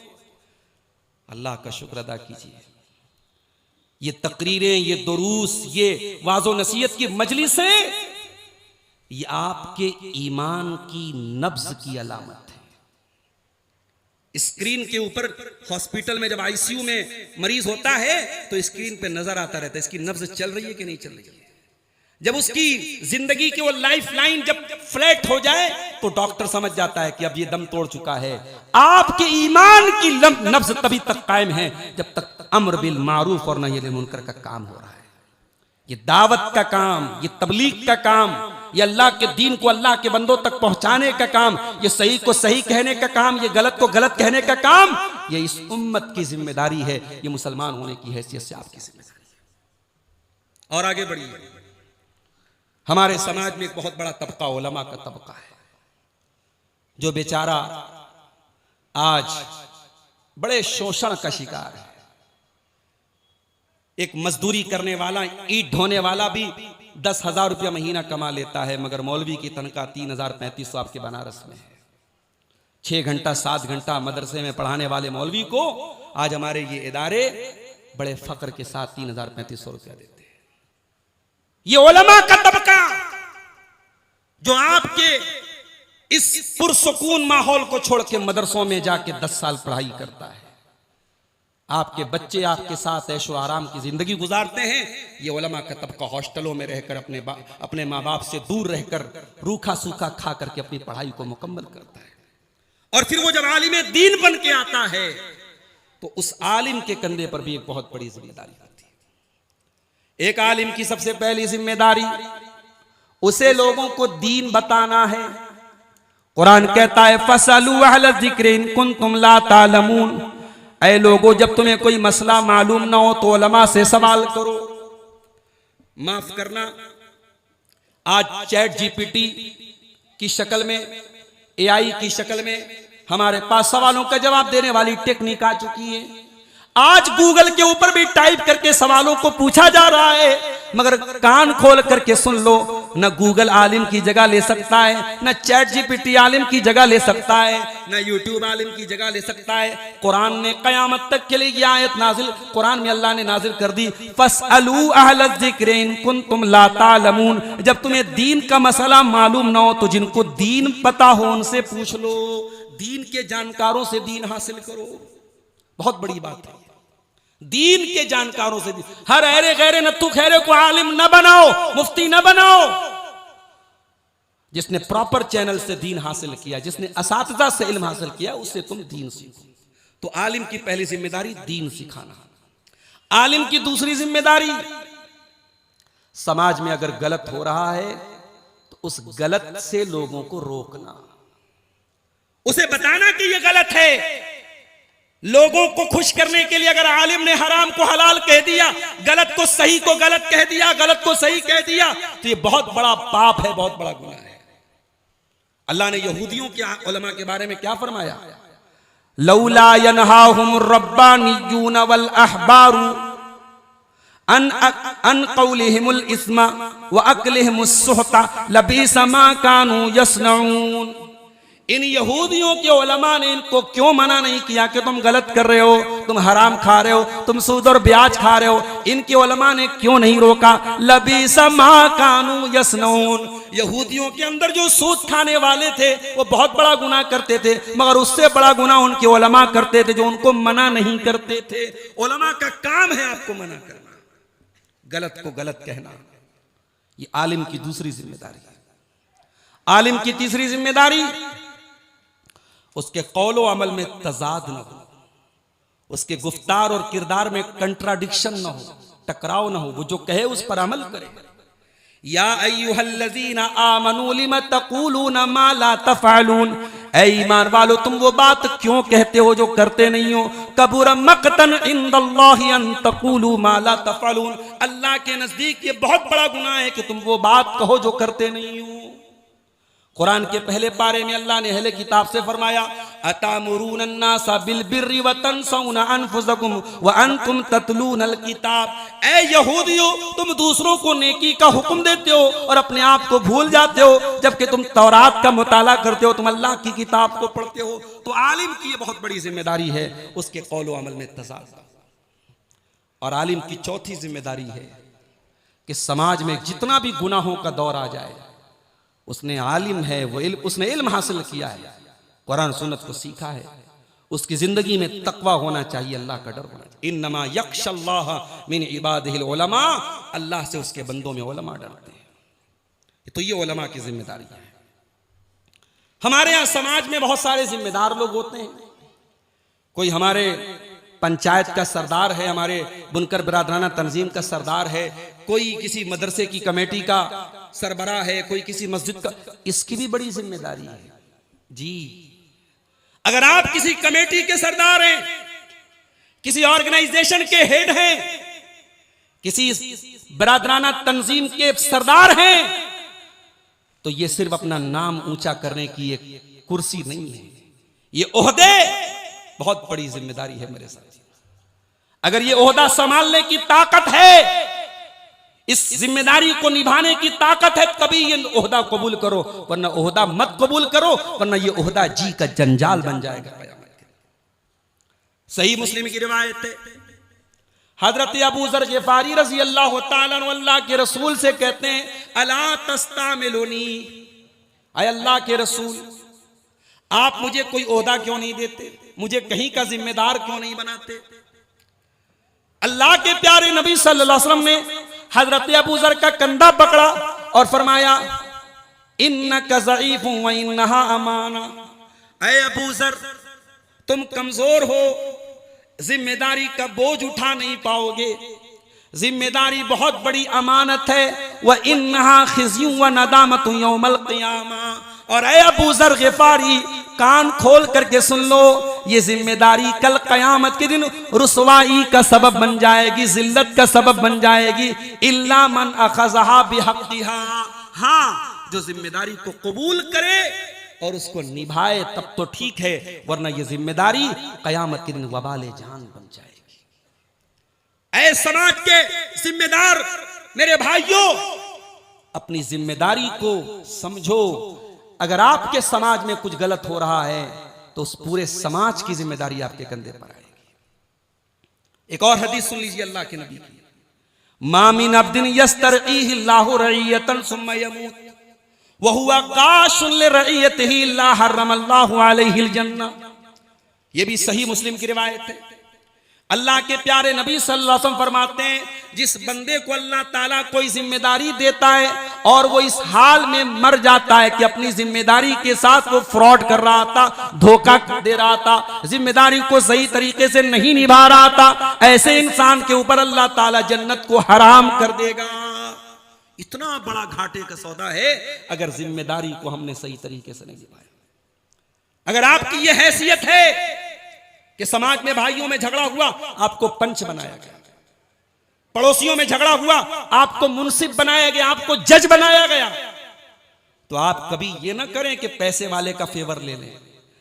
अल्लाह का शुक्र अदा कीजिए। ये तकरीरें, ये दुरूस, ये वाज़ो नसीहत की मजलिसें, ये आपके ईमान की नब्ज की अलामत है। स्क्रीन के ऊपर हॉस्पिटल में जब आईसीयू में मरीज होता है तो स्क्रीन पे नजर आता रहता है इसकी नब्ज चल रही है कि नहीं चल रही है। जब उसकी जिंदगी की वो लाइफ लाइन जब फ्लैट हो जाए तो डॉक्टर समझ जाता है कि अब ये दम तोड़ चुका है। आपके ईमान की नब्ज तभी तक कायम है जब तक अम्र बिल मारूफ और नही अनिल मुनकर का काम हो रहा है। ये दावत का काम, ये तबलीग का काम, ये अल्लाह के दीन को अल्लाह के बंदों तक पहुंचाने का काम, ये सही को सही कहने का काम, ये गलत को गलत कहने का काम, ये इस उम्मत की जिम्मेदारी है। ये मुसलमान होने की हैसियत से आपकी जिम्मेदारी है। और आगे बढ़िए, हमारे समाज में एक बहुत बड़ा तबका उलमा का तबका है जो बेचारा आज बड़े शोषण का शिकार है। एक मजदूरी करने वाला, ईंट ढोने वाला भी 10,000 रुपया महीना कमा लेता है, मगर मौलवी की तनख्वाह 3,000-3,500 आपके बनारस में है। 6 घंटा 7 घंटा मदरसे में पढ़ाने वाले मौलवी को आज हमारे ये इदारे बड़े फक्र के साथ 3,000-3,500 रुपया देते हैं। ये उलमा का तबका जो आपके इस पुरसुकून माहौल को छोड़ के मदरसों में जाके 10 साल पढ़ाई करता है। आपके बच्चे आपके साथ ऐशो आराम की जिंदगी गुजारते हैं। ये उलमा का तबका हॉस्टलों में रहकर अपने माँ बाप से दूर रहकर रूखा सूखा खा करके अपनी पढ़ाई को मुकम्मल करता है। और फिर वो जब आलिम दीन बन के आता है तो उस आलिम के कंधे पर भी एक बहुत बड़ी जिम्मेदारी होती है। एक आलिम की सबसे पहली जिम्मेदारी उसे लोगों को दीन बताना है। कुरान कहता है फसलू अहल ज़िक्र इन कुंतुम ला तालमून, ऐ लोगों जब तुम्हें कोई मसला मालूम ना हो तो उलमा से सवाल करो। माफ करना, आज चैट जीपीटी की शक्ल में, एआई की शक्ल में हमारे पास सवालों का जवाब देने वाली टेक्निक आ चुकी है। आज गूगल के ऊपर भी टाइप करके सवालों को पूछा जा रहा है, मगर कान खोल करके सुन लो, न गूगल आलिम की जगह ले सकता है, न चैट जीपीटी आलिम की जगह ले सकता है, न यूट्यूब आलिम की जगह ले सकता है। कुरान ने कयामत तक के लिए ये आयत नाजिल, कुरान में अल्लाह ने नाजिल कर दी, फसअलू अहल ज़िक्र इन कुंतुम ला तालमून, जब तुम्हें दीन का मसला मालूम ना हो तो जिनको दीन पता हो उनसे पूछ लो, दीन के जानकारों से दीन हासिल करो। बहुत बड़ी बात है, दीन के जानकारों से। हर अरे गैरे नत्थु खैरे को आलिम न बनाओ, मुफ्ती न बनाओ। जिसने प्रॉपर चैनल से दीन हासिल किया, जिसने असातिज़ा से इल्म हासिल किया, उससे तुम दीन सीखो। तो आलिम की पहली जिम्मेदारी दीन सिखाना। आलिम की दूसरी जिम्मेदारी, समाज में अगर गलत हो रहा है तो उस गलत से लोगों को रोकना, उसे बताना कि यह गलत है। लोगों को खुश करने के लिए अगर आलिम ने हराम को हलाल कह दिया, गलत को सही को गलत कह दिया, गलत को सही कह दिया, तो ये बहुत बड़ा पाप है, बहुत बड़ा गुनाह है। अल्लाह ने यहूदियों के उलमा के बारे में क्या फरमाया, लौला यनहाहुम रब्बानियून वल अहबारू अन कौलिहिमुल इस्मा व अकलिहिमुस सुहता लबीसा मा कानू यस्नऊन। इन यहूदियों के उलमा ने इनको क्यों मना नहीं किया कि तुम गलत कर रहे हो, तुम हराम खा रहे हो, तुम सूद और ब्याज खा रहे हो, इनके उलमा ने क्यों नहीं रोका। लबीसा मा कानू यस्नऊन, यहूदियों के अंदर जो सूद खाने वाले थे वो बहुत बड़ा गुनाह करते थे, मगर उससे बड़ा गुनाह उनके उलमा करते थे जो उनको मना नहीं करते थे। उलमा का काम है आपको मना करना, गलत को गलत कहना। ये आलिम की दूसरी जिम्मेदारी है। आलिम की तीसरी जिम्मेदारी, उसके कौलो अमल में तजाद न हो, उसके गुफ्तार और किरदार में कंट्राडिक्शन ना हो, टकराव ना हो, वो जो कहे उस पर अमल करे। या अय्युहल्लज़ीना आमनू लिमा तक़ूलूना मा ला तफ़अलून, ऐ ईमान वालो तुम वो बात क्यों कहते हो जो करते नहीं हो। कबुर मक़तन इंदल्लाहि अन तक़ूलू मा ला तफ़अलून, अल्लाह के नजदीक ये बहुत बड़ा गुनाह है कि तुम वो बात कहो जो करते नहीं हो। कुरान के पहले पारे में अल्लाह ने अहले किताब से फरमाया, अतामुरून अन्नासा बिल बिर्रि व तनसौना अनफुसकुम व अंतुम ततलूनल किताब, ऐ यहूदियों तुम दूसरों को नेकी का हुक्म देते हो और अपने आप को भूल जाते हो, जबकि तुम तौरात का मुताला करते हो, तुम अल्लाह की किताब को पढ़ते हो। तो आलिम की ये बहुत बड़ी जिम्मेदारी है उसके कौल व अमल में तज़ाद। और आलिम की चौथी जिम्मेदारी है कि समाज में जितना भी गुनाहों का दौर आ जाए, उसने आलिम है, वो उसने इल्म हासिल किया है, कुरान सुन्नत को सीखा है, उसकी जिंदगी में तकवा होना चाहिए, अल्लाह का डर होना चाहिए। इन्नमा यख्शल्लाह मिन इबादिहिल उलमा, अल्लाह से उसके बंदों में उलमा डरते हैं। तो ये उलमा की जिम्मेदारी है। हमारे यहाँ समाज में बहुत सारे जिम्मेदार लोग होते हैं। कोई हमारे पंचायत का सरदार है, हमारे बुनकर बिरादराना तंजीम का सरदार है, कोई किसी मदरसे की कमेटी का सरबराह है, कोई किसी मस्जिद का, इसकी भी बड़ी जिम्मेदारी है जी। अगर आप किसी कमेटी के सरदार हैं, किसी ऑर्गेनाइजेशन के हेड हैं, किसी बिरादराना तंजीम के सरदार हैं, तो ये सिर्फ अपना नाम ऊंचा करने की एक कुर्सी नहीं है, ये ओहदे बहुत बड़ी जिम्मेदारी है मेरे साथ। अगर ये ओहदा संभालने की ताकत है, इस जिम्मेदारी को निभाने की ताकत है, तभी ये ओहदा कबूल करो, वरना ओहदा मत कबूल करो, वरना ये ओहदा जी का जंजाल बन जाएगा। सही मुस्लिम की रिवायत है, हजरत अबू ज़र ग़िफ़ारी रज़ी अल्लाह तआला अन्हु अल्लाह के रसूल से कहते हैं, अला तस्तामिलुनी, ऐ अल्लाह के रसूल आप मुझे कोई ओहदा क्यों नहीं देते, मुझे कहीं का जिम्मेदार क्यों नहीं बनाते। अल्लाह के प्यारे नबी सल्लल्लाहु अलैहि वसल्लम ने हजरत अबू ज़र का कंधा पकड़ा और फरमाया, इन्नका ज़ईफ़ुन व इन्नहा अमाना, ऐ अबू ज़र तुम कमजोर हो, जिम्मेदारी का बोझ उठा नहीं पाओगे, जिम्मेदारी बहुत बड़ी अमानत है। व इन्नहा खिज़्युन व नदामतुन यौमल क़ियामा, और ऐ अबू ज़र ग़िफ़ारी कान खोल करके सुन लो, ये जिम्मेदारी कल कयामत के दिन रुसवाई का सबब बन जाएगी, जिल्लत का सबब बन जाएगी। इल्ला मन अखज़हा बिहक़्क़िहा, हाँ जो जिम्मेदारी को कबूल करे और उसको निभाए तब तो ठीक है, वरना ये जिम्मेदारी कयामत के दिन वबाले जान बन जाएगी। ऐ समाज के जिम्मेदार मेरे भाइयों, अपनी जिम्मेदारी को समझो। अगर आपके समाज में कुछ गलत हो रहा है तो उस पूरे समाज की जिम्मेदारी आपके कंधे पर आएगी। एक और हदीस सुन लीजिए अल्लाह के नबी की, मा मिन अब्दिन यस्तरईहिल्लाहु रईयतन सुम्मा यमूत व हुवा काशुन लिरईयतिही इल्ला हर्रमल्लाहु अलैहिल जन्नह। यह भी सही मुस्लिम की रिवायत है। अल्लाह के प्यारे नबी सल्लल्लाहु अलैहि वसल्लम फरमाते हैं, जिस बंदे को अल्लाह ताला कोई जिम्मेदारी देता है और वो इस हाल में मर जाता है कि अपनी जिम्मेदारी के साथ वो फ्रॉड कर रहा था, धोखा दे रहा था, जिम्मेदारी को सही तरीके से नहीं निभा रहा था, ऐसे इंसान के ऊपर अल्लाह ताला जन्नत को हराम कर देगा। इतना बड़ा घाटे का सौदा है अगर जिम्मेदारी को हमने सही तरीके से नहीं निभाया। अगर आपकी यह हैसियत है कि समाज में भाइयों में झगड़ा हुआ आपको पंच बनाया गया, पड़ोसियों में झगड़ा हुआ आपको मुंसिफ बनाया गया, आपको जज बनाया गया, तो आप कभी ये ना करें कि पैसे वाले का फेवर ले लें,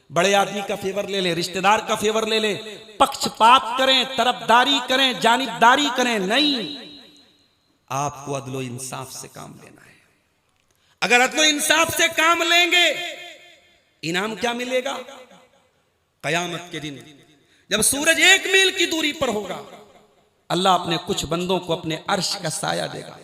बड़े आदमी का फेवर ले लें, रिश्तेदार का फेवर ले लें, पक्षपात करें, तरफदारी करें, जानिबदारी करें। नहीं, आपको अदलो इंसाफ से काम लेना है। अगर अदलो इंसाफ से काम लेंगे, इनाम क्या मिलेगा? कयामत के दिन जब सूरज 1 मील की दूरी पर होगा, अल्लाह अपने कुछ बंदों को अपने अर्श का साया देगा,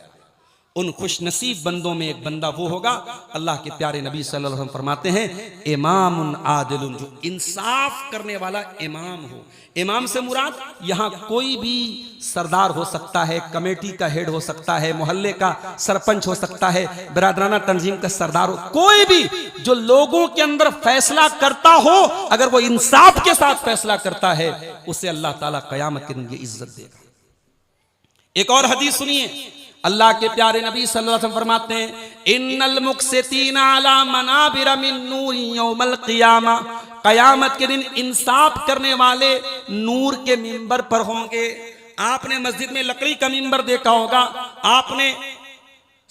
उन खुशनसीब बंदों में एक बंदा वो होगा, अल्लाह के प्यारे नबी सल्लल्लाहु अलैहि वसल्लम फरमाते हैं इमामुन आदिलुन, जो इंसाफ करने वाला इमाम हो। इमाम से मुराद यहां कोई भी सरदार हो सकता है, कमेटी का हेड हो सकता है, मोहल्ले का सरपंच हो सकता है, बिरादराना तंजीम का सरदार हो, कोई भी जो लोगों के अंदर फैसला करता हो, अगर वो इंसाफ के साथ फैसला करता है, उसे अल्लाह ताला कयामत के दिन ये इज्जत देगा। एक और हदीस सुनिए, अल्लाह के प्यारे नबी सल्लल्लाहु अलैहि वसल्लम फरमाते हैं इन्नल मुक़सितीना अला मनाबिर मिन नूर यौमल क़ियामा, कयामत के दिन इंसाफ करने वाले नूर के मिंबर पर होंगे। आपने मस्जिद में लकड़ी का मिंबर देखा होगा, आपने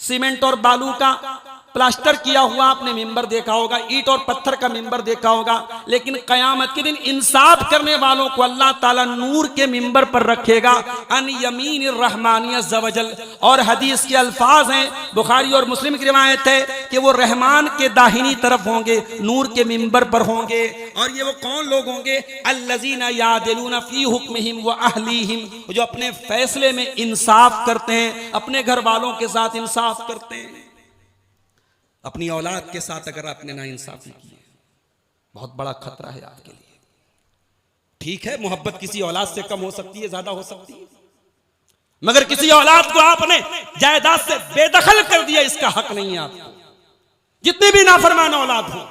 सीमेंट और बालू का प्लास्टर किया हुआ आपने मिंबर देखा होगा, ईंट और पत्थर का मिंबर देखा होगा, लेकिन कयामत के दिन इंसाफ करने वालों को अल्लाह ताला नूर के मिंबर पर रखेगा, अन यमीन रहमानी अज़्ज़ वजल। और हदीस के अल्फाज हैं, बुखारी और मुस्लिम की रिवायत है कि वो रहमान के दाहिनी तरफ होंगे, नूर के मिंबर पर होंगे। और ये वो कौन लोग होंगे? अल्लज़ीना यादिलूना फी हुक्मिहिम व अहलीहिम, जो अपने फैसले में इंसाफ करते हैं, अपने घर वालों के साथ इंसाफ करते हैं। अपनी औलाद के साथ अगर आपने नाइंसाफी की है, बहुत बड़ा खतरा है आपके लिए। ठीक है, मोहब्बत किसी औलाद से कम हो सकती है, ज्यादा हो सकती है, मगर किसी औलाद को आपने जायदाद से बेदखल कर दिया, इसका हक नहीं है आपको, जितनी भी नाफरमान औलाद हो।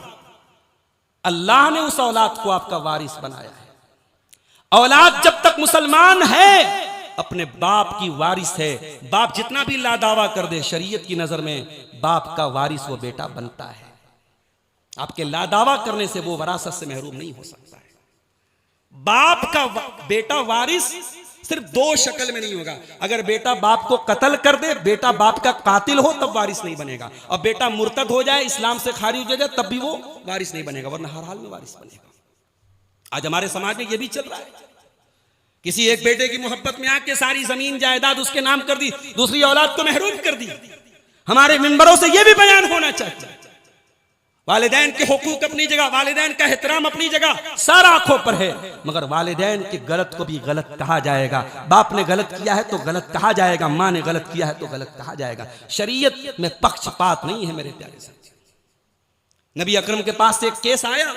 अल्लाह ने उस औलाद को आपका वारिस बनाया है। औलाद जब तक मुसलमान है अपने बाप की वारिस है। बाप जितना भी लादावा कर दे, शरीयत की नजर में बाप का वारिस वो बेटा बनता है। आपके लादावा करने से वो वरासत से महरूम नहीं हो सकता है। बाप का बेटा वारिस सिर्फ दो शक्ल में नहीं होगा। अगर बेटा बाप को कत्ल कर दे, बेटा बाप का कातिल हो, तब वारिस नहीं बनेगा। और बेटा मुर्तद हो जाए, इस्लाम से खारिज हो जाए, तब भी वो वारिस नहीं बनेगा, वरना हर हाल में वारिस बनेगा। आज हमारे समाज में यह भी चल रहा है, किसी एक बेटे की मोहब्बत में आके सारी जमीन जायदाद उसके नाम कर दी, दूसरी औलाद को महरूम कर दी। हमारे मिंबरों से यह भी बयान होना चाहिए, वालिदैन के हुकूक अपनी जगह, वालिदैन का एहतराम अपनी जगह, सारा आंखों पर है, मगर वालिदैन के गलत को भी गलत कहा जाएगा। बाप ने गलत किया है तो गलत कहा जाएगा, माँ ने गलत किया है तो गलत कहा जाएगा। शरीयत में पक्षपात नहीं है मेरे प्यारे साथी। नबी अकरम के पास से एक केस आया,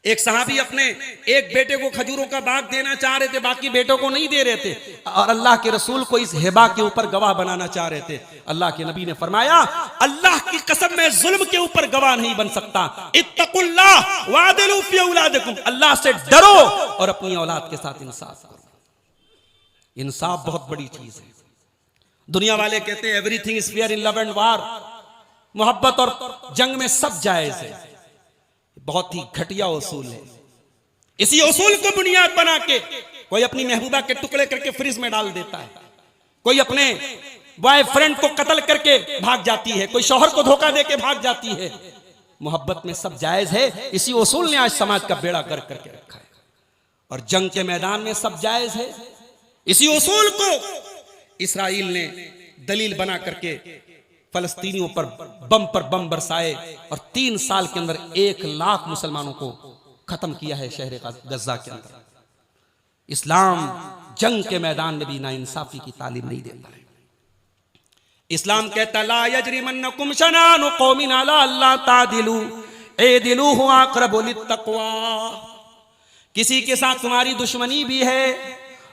एक सहाबी अपने एक बेटे को खजूरों का बाग देना चाह रहे थे, बाकी बेटों को नहीं दे रहे थे, और अल्लाह के रसूल को इस हिबा के ऊपर गवाह बनाना चाह रहे थे। अल्लाह के नबी ने फरमाया, अल्लाह की कसम मैं जुल्म के ऊपर गवाह नहीं बन सकता। इत्तकुल्लाह वादिलू फी औलादिकुम, अल्लाह से डरो और अपनी औलाद के साथ इंसाफ करो। इंसाफ बहुत बड़ी चीज है। दुनिया वाले कहते हैं everything is fair in love and वार, मोहब्बत और जंग में सब जायज है। बहुत ही घटिया उसूल है। इसी उसूल को बुनियाद बना के कोई अपनी महबूबा के टुकड़े करके फ्रिज में डाल देता है, कोई अपने बॉयफ्रेंड को कत्ल करके भाग जाती है, कोई शौहर को धोखा देके भाग जाती है। मोहब्बत में सब जायज है, इसी उसूल ने आज समाज का बेड़ा गर्क करके रखा है। और जंग के मैदान में सब जायज है, इसी उसूल को इस्राइल ने दलील बना करके फलस्तीनियों पर बम बरसाए और 3 साल के अंदर 1 लाख मुसलमानों को खत्म किया है शहर गजा के अंदर। इस्लाम जंग के मैदान में भी नाइंसाफी की तालीम नहीं देता है। इस्लाम कहता ला यजरिमन्नकुम शनानु कौमिन अला अल्ला तादिलू इदिलू हुवा अक़रबु लित्तक़वा। किसी के साथ तुम्हारी दुश्मनी भी है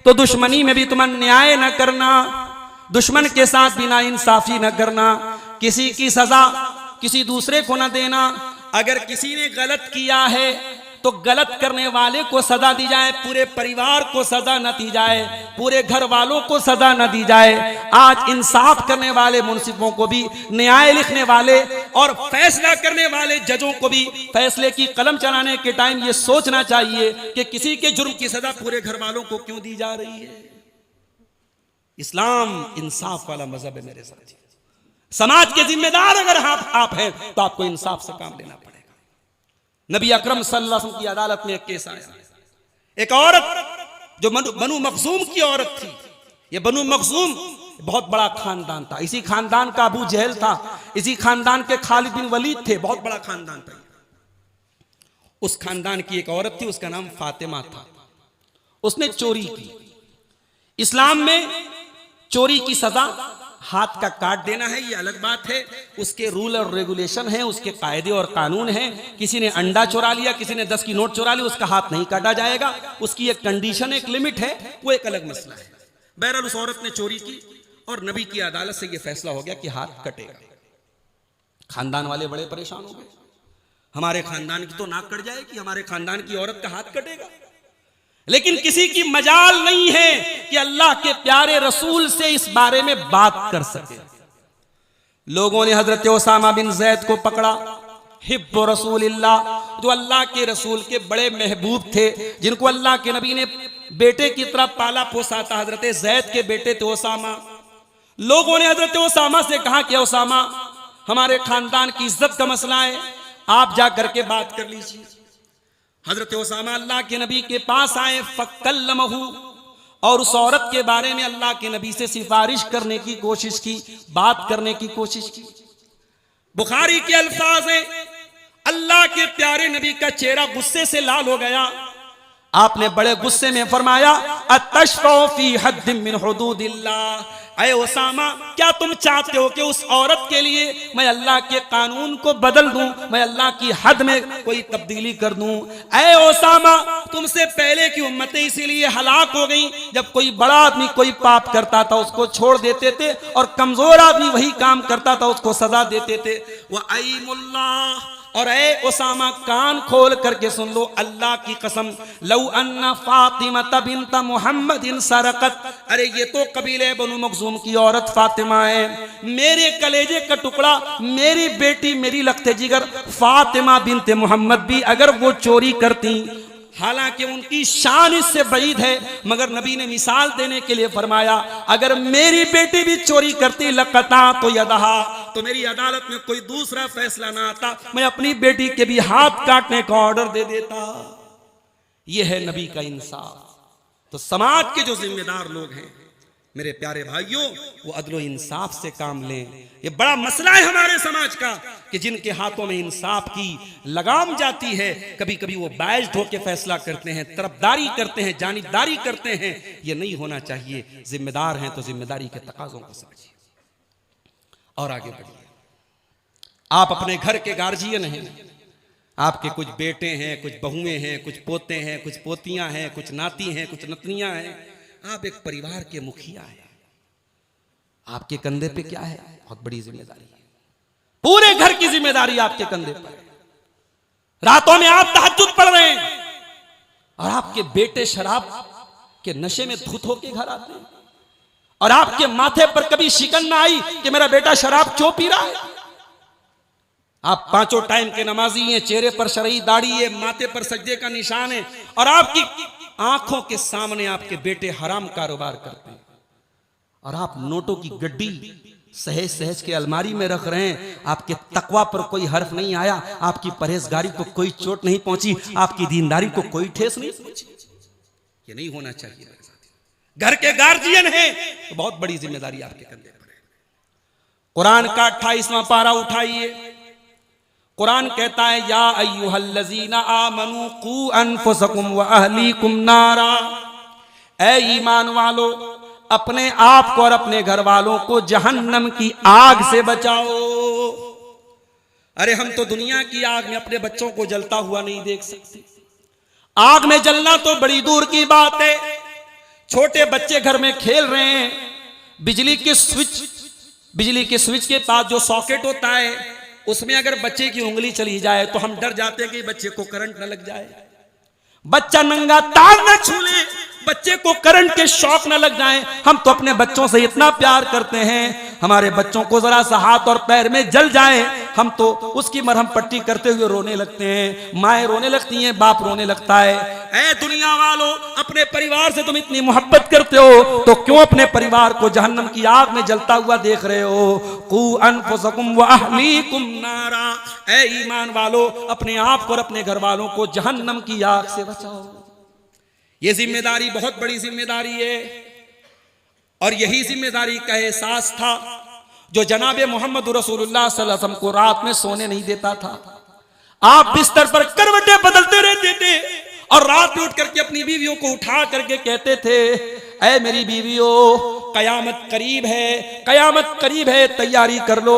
तो दुश्मनी में भी तुम अन्याय न करना, दुश्मन के साथ भी नाइंसाफी न करना, किसी की सजा किसी दूसरे को न देना। अगर किसी ने गलत किया है तो गलत करने वाले को सजा दी जाए, पूरे परिवार को सजा न दी जाए, पूरे घर वालों को सजा न दी जाए। आज इंसाफ करने वाले मुंसिफों को भी, न्याय लिखने वाले और फैसला करने वाले जजों को भी फैसले की कलम चलाने के टाइम ये सोचना चाहिए कि किसी के जुर्म की सजा पूरे घर वालों को क्यों दी जा रही है। इस्लाम इंसाफ वाला मजहब है मेरे साथी। समाज के जिम्मेदार अगर आप हैं तो आपको इंसाफ से काम लेना पड़ेगा। नबी अकरम सल्लल्लाहु अलैहि वसल्लम की अदालत में एक केस आया, एक औरत जो बनु मखजूम की औरत थी। ये बनु मखजूम बहुत बड़ा खानदान था, इसी खानदान का अबू जहल था, इसी खानदान के खालिद बिन वलीद थे, बहुत बड़ा खानदान था। उस खानदान की एक औरत थी, उसका नाम फातिमा था। उसने चोरी की। इस्लाम में चोरी की सजा हाथ का काट देना है ये अलग बात है, उसके रूल और रेगुलेशन है, उसके कायदे और कानून हैं। किसी ने अंडा चुरा लिया, किसी ने 10 की नोट चुरा ली, उसका हाथ नहीं काटा जाएगा, उसकी एक कंडीशन, एक लिमिट है, वो एक अलग मसला है। बहरहाल उस औरत ने चोरी की और नबी की अदालत से ये फैसला हो गया कि हाथ कटेगा। खानदान वाले बड़े परेशान हो गए, हमारे खानदान की तो नाक कट जाएगी, हमारे खानदान की औरत का हाथ कटेगा। लेकिन किसी की मजाल नहीं है कि अल्लाह के प्यारे रसूल से इस बारे में बात कर सके। लोगों ने हजरत उसामा बिन जैद को पकड़ा, हिब्ब रसूलिल्लाह, जो अल्लाह के रसूल के बड़े महबूब थे, जिनको अल्लाह के नबी ने बेटे की तरह पाला पोसा था। हजरत जैद के बेटे थे उसामा। लोगों ने हजरत उसामा से कहा कि उसामा, हमारे खानदान की इज्जत का मसला है, आप जा करके बात कर लीजिए। हजरत उसामा अल्लाह के नबी के पास आए, फकल्लमहु, और उस औरत के बारे में अल्लाह के नबी से सिफारिश करने की कोशिश की, बात करने की कोशिश की। बुखारी के अल्फाज हैं, अल्लाह के प्यारे नबी का चेहरा गुस्से से लाल हो गया। आपने बड़े गुस्से में फरमाया, अतशफौ फी हद्दिन मिन हुदूदिल्लाह, अय उसामा, क्या तुम चाहते हो कि उस औरत के लिए मैं अल्लाह के कानून को बदल दूं, मैं अल्लाह की हद में कोई तब्दीली कर दूं? अय उसामा, तुमसे पहले की उम्मतें इसीलिए हलाक हो गई, जब कोई बड़ा आदमी कोई पाप करता था उसको छोड़ देते थे, और कमजोर आदमी वही काम करता था उसको सजा देते थे। वह अईमुल्लाह, और ए उसामा कान खोल करके सुन लो, अल्लाह की कसम, लौ अन्ना फातिमा बिन्त मुहम्मदिन सरकत, अरे ये तो कबीले बनु मखजूम की औरत फातिमा है, मेरे कलेजे का टुकड़ा, मेरी बेटी, मेरी लख्ते जिगर फातिमा बिन्त मोहम्मद भी अगर वो चोरी करती, हालांकि उनकी शान इससे बईद है, मगर नबी ने मिसाल देने के लिए फरमाया, अगर मेरी बेटी भी चोरी करती लकता तो यदहा, तो मेरी अदालत में कोई दूसरा फैसला ना आता, मैं अपनी बेटी के भी हाथ काटने का ऑर्डर दे देता। यह है नबी का इंसाफ। तो समाज के जो जिम्मेदार लोग हैं मेरे प्यारे भाइयों, वो अदलो इंसाफ से काम लें। ये बड़ा मसला है हमारे समाज का कि जिनके हाथों में इंसाफ की लगाम जाती है, कभी कभी वो बायस्ड होकर फैसला करते हैं, तरफदारी करते हैं, जानिबदारी करते हैं। ये नहीं होना चाहिए। जिम्मेदार हैं तो जिम्मेदारी के तकाजों को समझिए और आगे बढ़िए। आप अपने घर के गार्जियन हैं, आपके कुछ बेटे हैं, कुछ बहुएं हैं, कुछ पोते हैं, कुछ पोतियां हैं, कुछ नाती हैं, कुछ नतनियां हैं। आप एक परिवार के मुखिया हैं। आपके कंधे पे क्या है? बहुत बड़ी जिम्मेदारी है। पूरे घर की जिम्मेदारी आपके कंधे पर है। रातों में आप तहज्जुद पढ़ रहे हैं और आपके बेटे शराब के नशे में धुत होके घर आते हैं, और आपके माथे पर कभी शिकन ना आई कि मेरा बेटा शराब क्यों पी रहा है। आप पांचों टाइम के नमाजी हैं, चेहरे पर शरई दाढ़ी है, माथे पर सजदे का निशान है, और आपकी आंखों के सामने आपके बेटे हराम कारोबार करते हैं, और आप नोटों की गड्डी सहज सहज के अलमारी में रख रहे हैं। आपके तकवा पर कोई हर्फ नहीं आया, आपकी परहेजगारी को कोई चोट नहीं पहुंची, आपकी दीनदारी को कोई ठेस नहीं पहुंची। ये नहीं होना चाहिए। घर के गार्जियन हैं तो बहुत बड़ी जिम्मेदारी आपके कंधे पर है। कुरान का 28वां पारा उठाइए। कुरान कहता है, या अय्युहल्लज़ीना आमनू कू अनफुसकुम व अहलीकुम नारा, ऐ ईमान वालो, अपने आप को और अपने घर वालों को जहन्नम की आग से बचाओ। अरे हम तो दुनिया की आग में अपने बच्चों को जलता हुआ नहीं देख सकते। आग में जलना तो बड़ी दूर की बात है। छोटे बच्चे घर में खेल रहे हैं, बिजली के स्विच के पास जो सॉकेट होता है उसमें अगर बच्चे की उंगली चली जाए तो हम डर जाते हैं कि बच्चे को करंट न लग जाए। बच्चा नंगा तार न छू ले, बच्चे को करंट के शॉक न लग जाए। हम तो अपने बच्चों से इतना प्यार करते हैं, हमारे बच्चों को जरा सा हाथ और पैर में जल जाए हम तो उसकी मरहम पट्टी करते हुए रोने लगते हैं। माएँ रोने लगती हैं, बाप रोने लगता है। ऐ दुनिया वालों, अपने परिवार से तुम इतनी मोहब्बत करते हो तो क्यों अपने परिवार को जहन्नम की आग में जलता हुआ देख रहे हो? कू अनफुसकुम व अहलीकुम नारा, ऐ ईमान वालों, अपने आप और अपने घर वालों को जहन्नम की आग से बचाओ। ये जिम्मेदारी बहुत बड़ी जिम्मेदारी है, और यही जिम्मेदारी का एहसास था जो जनाबे मोहम्मद रसूलुल्लाह सल्लल्लाहु अलैहि वसल्लम को रात में सोने नहीं देता था। आप बिस्तर पर करवटें बदलते रहते थे और रात में उठ करके अपनी बीवियों को उठा करके कहते थे, ऐ मेरी बीवियों, कयामत करीब है, कयामत करीब है, तैयारी कर लो।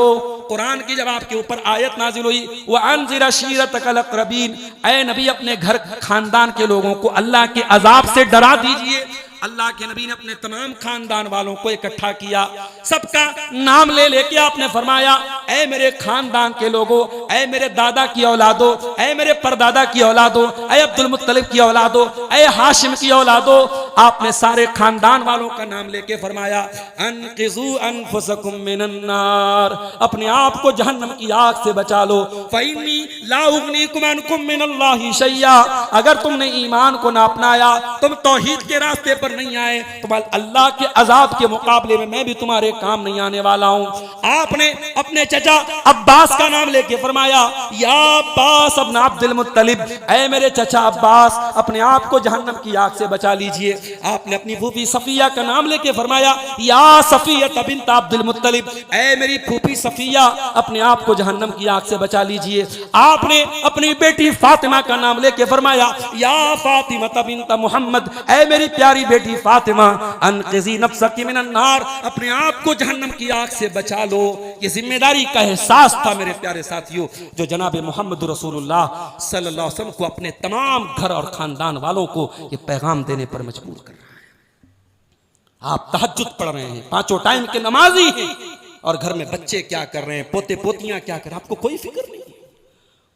कुरान की जब आपके ऊपर आयत नाजिल हुई, वह अनज़िर अशीरतकल अक़रबीन, ऐ नबी अपने घर खानदान के लोगों को अल्लाह के अजाब से डरा दीजिए। अल्लाह के नबी ने अपने तमाम खानदान वालों को इकट्ठा किया, सबका नाम ले लेके आपने फरमाया, ऐ मेरे खानदान के लोगों, ऐ मेरे दादा की औलादो, ऐ मेरे परदादा की औलादो, ऐ अब्दुल मुत्तलिब की औलादो, ऐ हाशिम की औलादो, आपने सारे खानदान वालों का नाम लेके फरमाया, अनक़िज़ू अनफ़ुसकुम मिनन नार, अपने आप को जहन्नम की आग से बचा लो। फ़इन्नी ला उग़नीकुम अनकुम मिनल्लाहि शैया, अगर तुमने ईमान को ना अपनाया, तुम तौहीद के रास्ते पर नहीं आए, तो अल्लाह के अजाब के मुकाबले में मैं भी तुम्हारे काम नहीं आने वाला हूं। आपने अपने चचा अब्बास का नाम लेके फरमाया, या अब्बास अब्न अब्दुल मुत्तलिब, ऐ मेरे चचा अब्बास, अपने आप को जहन्नम की आग से बचा लीजिए। आपने अपनी फूफी सफिया का नाम लेके फरमाया, या सफिया बिन्त अब्दुल मुत्तलिब, ऐ मेरी फूफी सफिया, अपने आप को जहन्नम की आग से बचा लीजिए। आपने अपनी बेटी फातिमा का नाम लेके फरमाया, या फातिमा बिन्त मोहम्मद, ऐ मेरी प्यारी बेटी फातिमा, अनक़िज़ी नफ़्सकी मिनन नार, अपने आप को जहन्नम की आग से बचा लो। ये जिम्मेदारी का एहसास था मेरे प्यारे साथियों, जो जनाब मोहम्मद रसूलुल्लाह सल्लल्लाहु अलैहि वसल्लम को अपने तमाम घर और खानदान वालों को ये पैगाम देने पर मजबूर कर रहा है। आप तहज्जुद पढ़ रहे हैं, पांचों टाइम के नमाजी हैं, और घर में बच्चे क्या कर रहे हैं, पोते पोतियां क्या कर रहे हैं, आपको कोई फिक्र नहीं।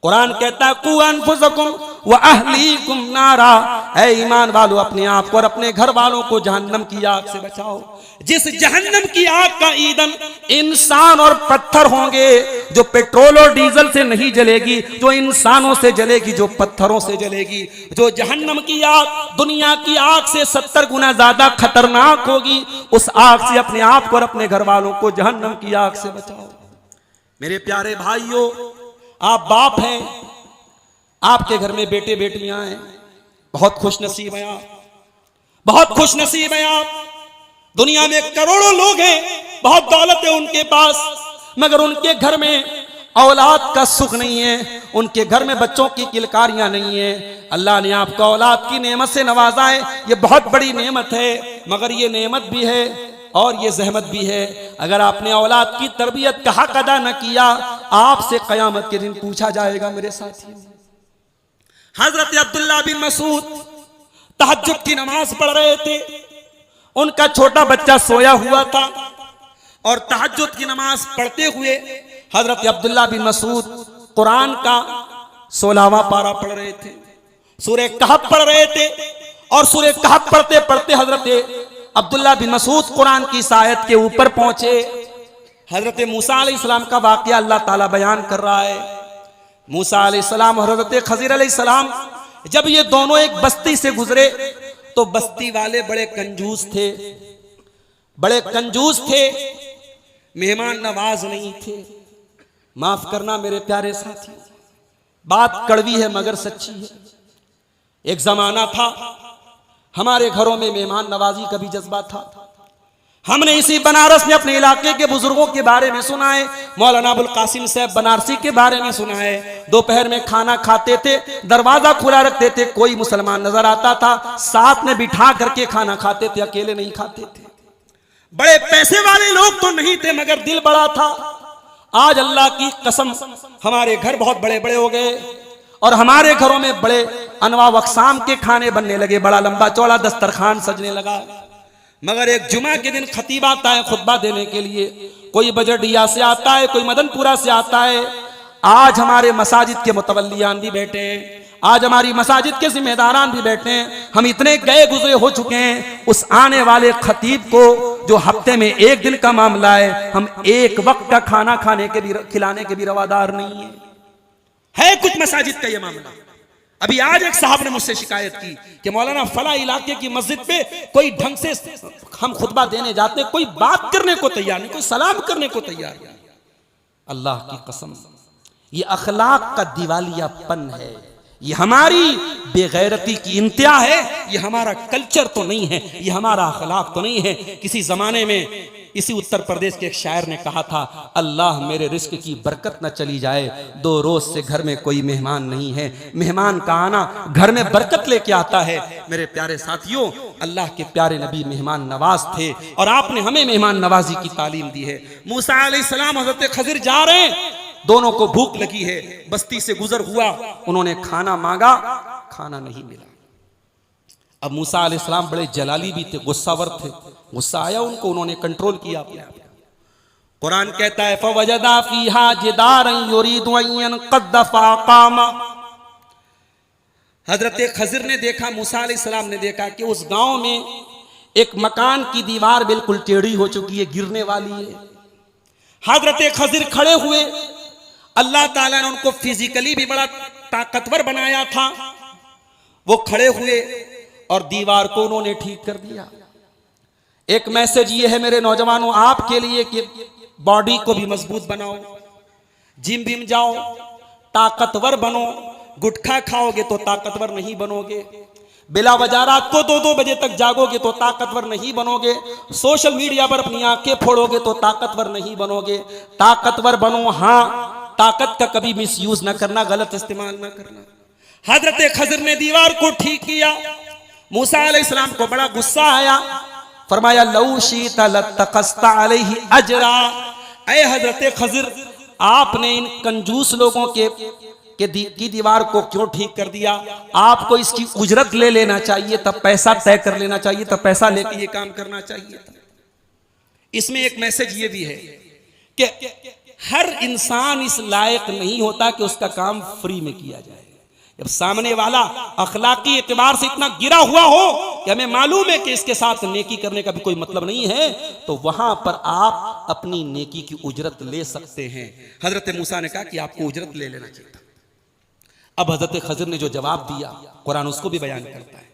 कुरान कहता है, कू अनफुसकुम व अहलीकुम नारा, ऐ ईमान वालों, अपने आप को और अपने घर वालों को जहन्नम की आग से बचाओ। जिस जहन्नम की आग का ईंधन इंसान और पत्थर होंगे, जो पेट्रोल और डीजल से नहीं जलेगी, जो इंसानों से जलेगी, जो पत्थरों से जलेगी। जो जहन्नम की आग दुनिया की आग से 70 गुना ज्यादा खतरनाक होगी, उस आग से अपने आप को और अपने घर वालों को जहन्नम की आग से बचाओ। मेरे प्यारे भाइयों, आप बाप हैं, आपके घर में बेटे बेटियां हैं, बहुत खुश नसीब हैं आप, बहुत खुश नसीब हैं आप। दुनिया में करोड़ों लोग हैं, बहुत दौलत है उनके पास, मगर उनके घर में औलाद का सुख नहीं है, उनके घर में बच्चों की किलकारियां नहीं है। अल्लाह ने आपको औलाद की नेमत से नवाजा है, ये बहुत बड़ी नेमत है, मगर ये नेमत भी है और ये जहमत भी है। अगर आपने औलाद की तरबियत का हक अदा न किया, आपसे कयामत के दिन पूछा जाएगा। मेरे साथियों, हजरत अब्दुल्ला बिन मसूद तहज्जुद की नमाज पढ़ रहे थे, उनका छोटा बच्चा सोया हुआ था, और तहज्जुद की नमाज पढ़ते हुए हजरत अब्दुल्ला बिन मसूद कुरान का 16वां पारा पढ़ रहे थे, सूरह कहफ पढ़ रहे थे, और सूरह कहफ पढ़ते पढ़ते हजरत अब्दुल्ला बिन मसूद कुरान की इस आयत के ऊपर पहुंचे। हजरत मूसा अलैहिस्सलाम का वाकया अल्लाह ताला बयान कर रहा है। मूसा अलैहिस्सलाम और हजरत खजीर अलैहिस्सलाम जब ये दोनों एक बस्ती से गुजरे, तो बस्ती वाले बड़े कंजूस थे, बड़े कंजूस थे, मेहमान नवाज नहीं थे। माफ करना मेरे प्यारे साथी, बात कड़वी है मगर सच्ची है। एक जमाना था, हमारे घरों में मेहमान नवाजी का भी जज्बा था। हमने इसी बनारस में अपने इलाके के बुजुर्गों के बारे में सुना है, मौलाना अबुल कासिम साहब बनारसी के बारे में सुना है। दोपहर में खाना खाते थे, दरवाजा खुला रखते थे, कोई मुसलमान नजर आता था, साथ में बिठा करके खाना खाते थे, अकेले नहीं खाते थे। बड़े पैसे वाले लोग तो नहीं थे, मगर दिल बड़ा था। आज अल्लाह की कसम हमारे घर बहुत बड़े बड़े हो गए, और हमारे घरों में बड़े अनवा अक़साम के खाने बनने लगे, बड़ा लंबा चौड़ा दस्तरखान सजने लगा। मगर एक जुमा के दिन खतीब आता है खुतबा देने के लिए, कोई बजरिया से आता है, कोई मदनपुरा से आता है। आज हमारे मसाजिद के मुतवल्लियान भी बैठे हैं, आज हमारी मसाजिद के जिम्मेदारान भी बैठे हैं। हम इतने गए गुजरे हो चुके हैं, उस आने वाले खतीब को जो हफ्ते में एक दिन का मामला है, हम एक वक्त का खाना खाने के भी खिलाने के भी रवादार नहीं है कुछ मसाजिद का ये मामला। अभी आज एक साहब ने मुझसे शिकायत की कि मौलाना फला इलाके की मस्जिद पे कोई ढंग से हम खुतबा देने जाते, कोई बात करने को तैयार नहीं, कोई सलाम करने को तैयार नहीं। अल्लाह की कसम, ये अखलाक का दिवालियापन है, ये हमारी बेगैरती की इंतहा है, ये हमारा कल्चर तो नहीं है, ये हमारा अखलाक तो नहीं है। किसी जमाने में इसी उत्तर प्रदेश के एक शायर ने कहा था, अल्लाह मेरे रिस्क की बरकत न चली जाए, 2 रोज से घर में कोई मेहमान नहीं है। मेहमान का आना घर में बरकत लेके आता है। मेरे प्यारे साथियों, अल्लाह के प्यारे नबी मेहमान नवाज थे और आपने हमें मेहमान नवाजी की तालीम दी है। मूसा अलैहिस्सलाम हजरत खजिर जा रहे हैं, दोनों को भूख लगी है, बस्ती से गुजर हुआ, उन्होंने खाना मांगा, खाना नहीं मिला। अब मूसा अलैहिस्सलाम बड़े जलाली भी थे, गुस्सावर थे, गुस्सा आया उनको, उन्होंने कंट्रोल किया अपने आप। कुरान कहता है फवजदा फीहा जिदारन युरीदु अन यनक़द्द फ़अक़ामा। हजरत खजिर ने देखा, मूसा अलैहिस्सलाम ने देखा कि उस गांव में एक मकान की दीवार बिल्कुल टेढ़ी हो चुकी है, गिरने वाली है। हजरत खजिर खड़े हुए, अल्लाह ताला ने उनको फिजिकली भी बड़ा ताकतवर बनाया था। वो खड़े हुए और दीवार को उन्होंने ठीक कर दिया। एक मैसेज ये है मेरे नौजवानों आपके लिए कि बॉडी को भी मजबूत बनाओ, जिम बिम जाओ, ताकतवर बनो। गुटखा खाओगे तो ताकतवर नहीं बनोगे, बिला वजह रात को 2-2 बजे तक जागोगे तो ताकतवर नहीं बनोगे, सोशल मीडिया पर अपनी आंखें फोड़ोगे तो ताकतवर नहीं बनोगे। ताकतवर बनो, हाँ, ताकत का कभी मिसयूज ना करना, गलत इस्तेमाल ना करना। हजरत खजिर ने दीवार को ठीक किया। मूसा अलैहिस्सलाम को बड़ा गुस्सा आया, फरमाया लौ शीता लत्तखस्ता अलैहि अजरा। ऐ हजरत खजिर, आपने इन कंजूस लोगों की दीवार को क्यों ठीक कर दिया? आपको इसकी उजरत ले लेना चाहिए, तब पैसा तय कर लेना चाहिए, तब पैसा लेके ये काम करना चाहिए था। इसमें एक मैसेज ये भी है कि हर इंसान इस लायक नहीं होता कि उसका काम फ्री में किया जाए। जब सामने वाला अखलाकी एतबार से इतना गिरा हुआ हो कि हमें मालूम है कि इसके साथ नेकी करने का भी कोई मतलब नहीं है, तो वहां पर आप अपनी नेकी की उजरत ले सकते हैं। हजरत मूसा ने कहा कि आपको उजरत ले लेना चाहिए था। अब हजरत खजिर ने जो जवाब दिया, कुरान उसको भी बयान करता है।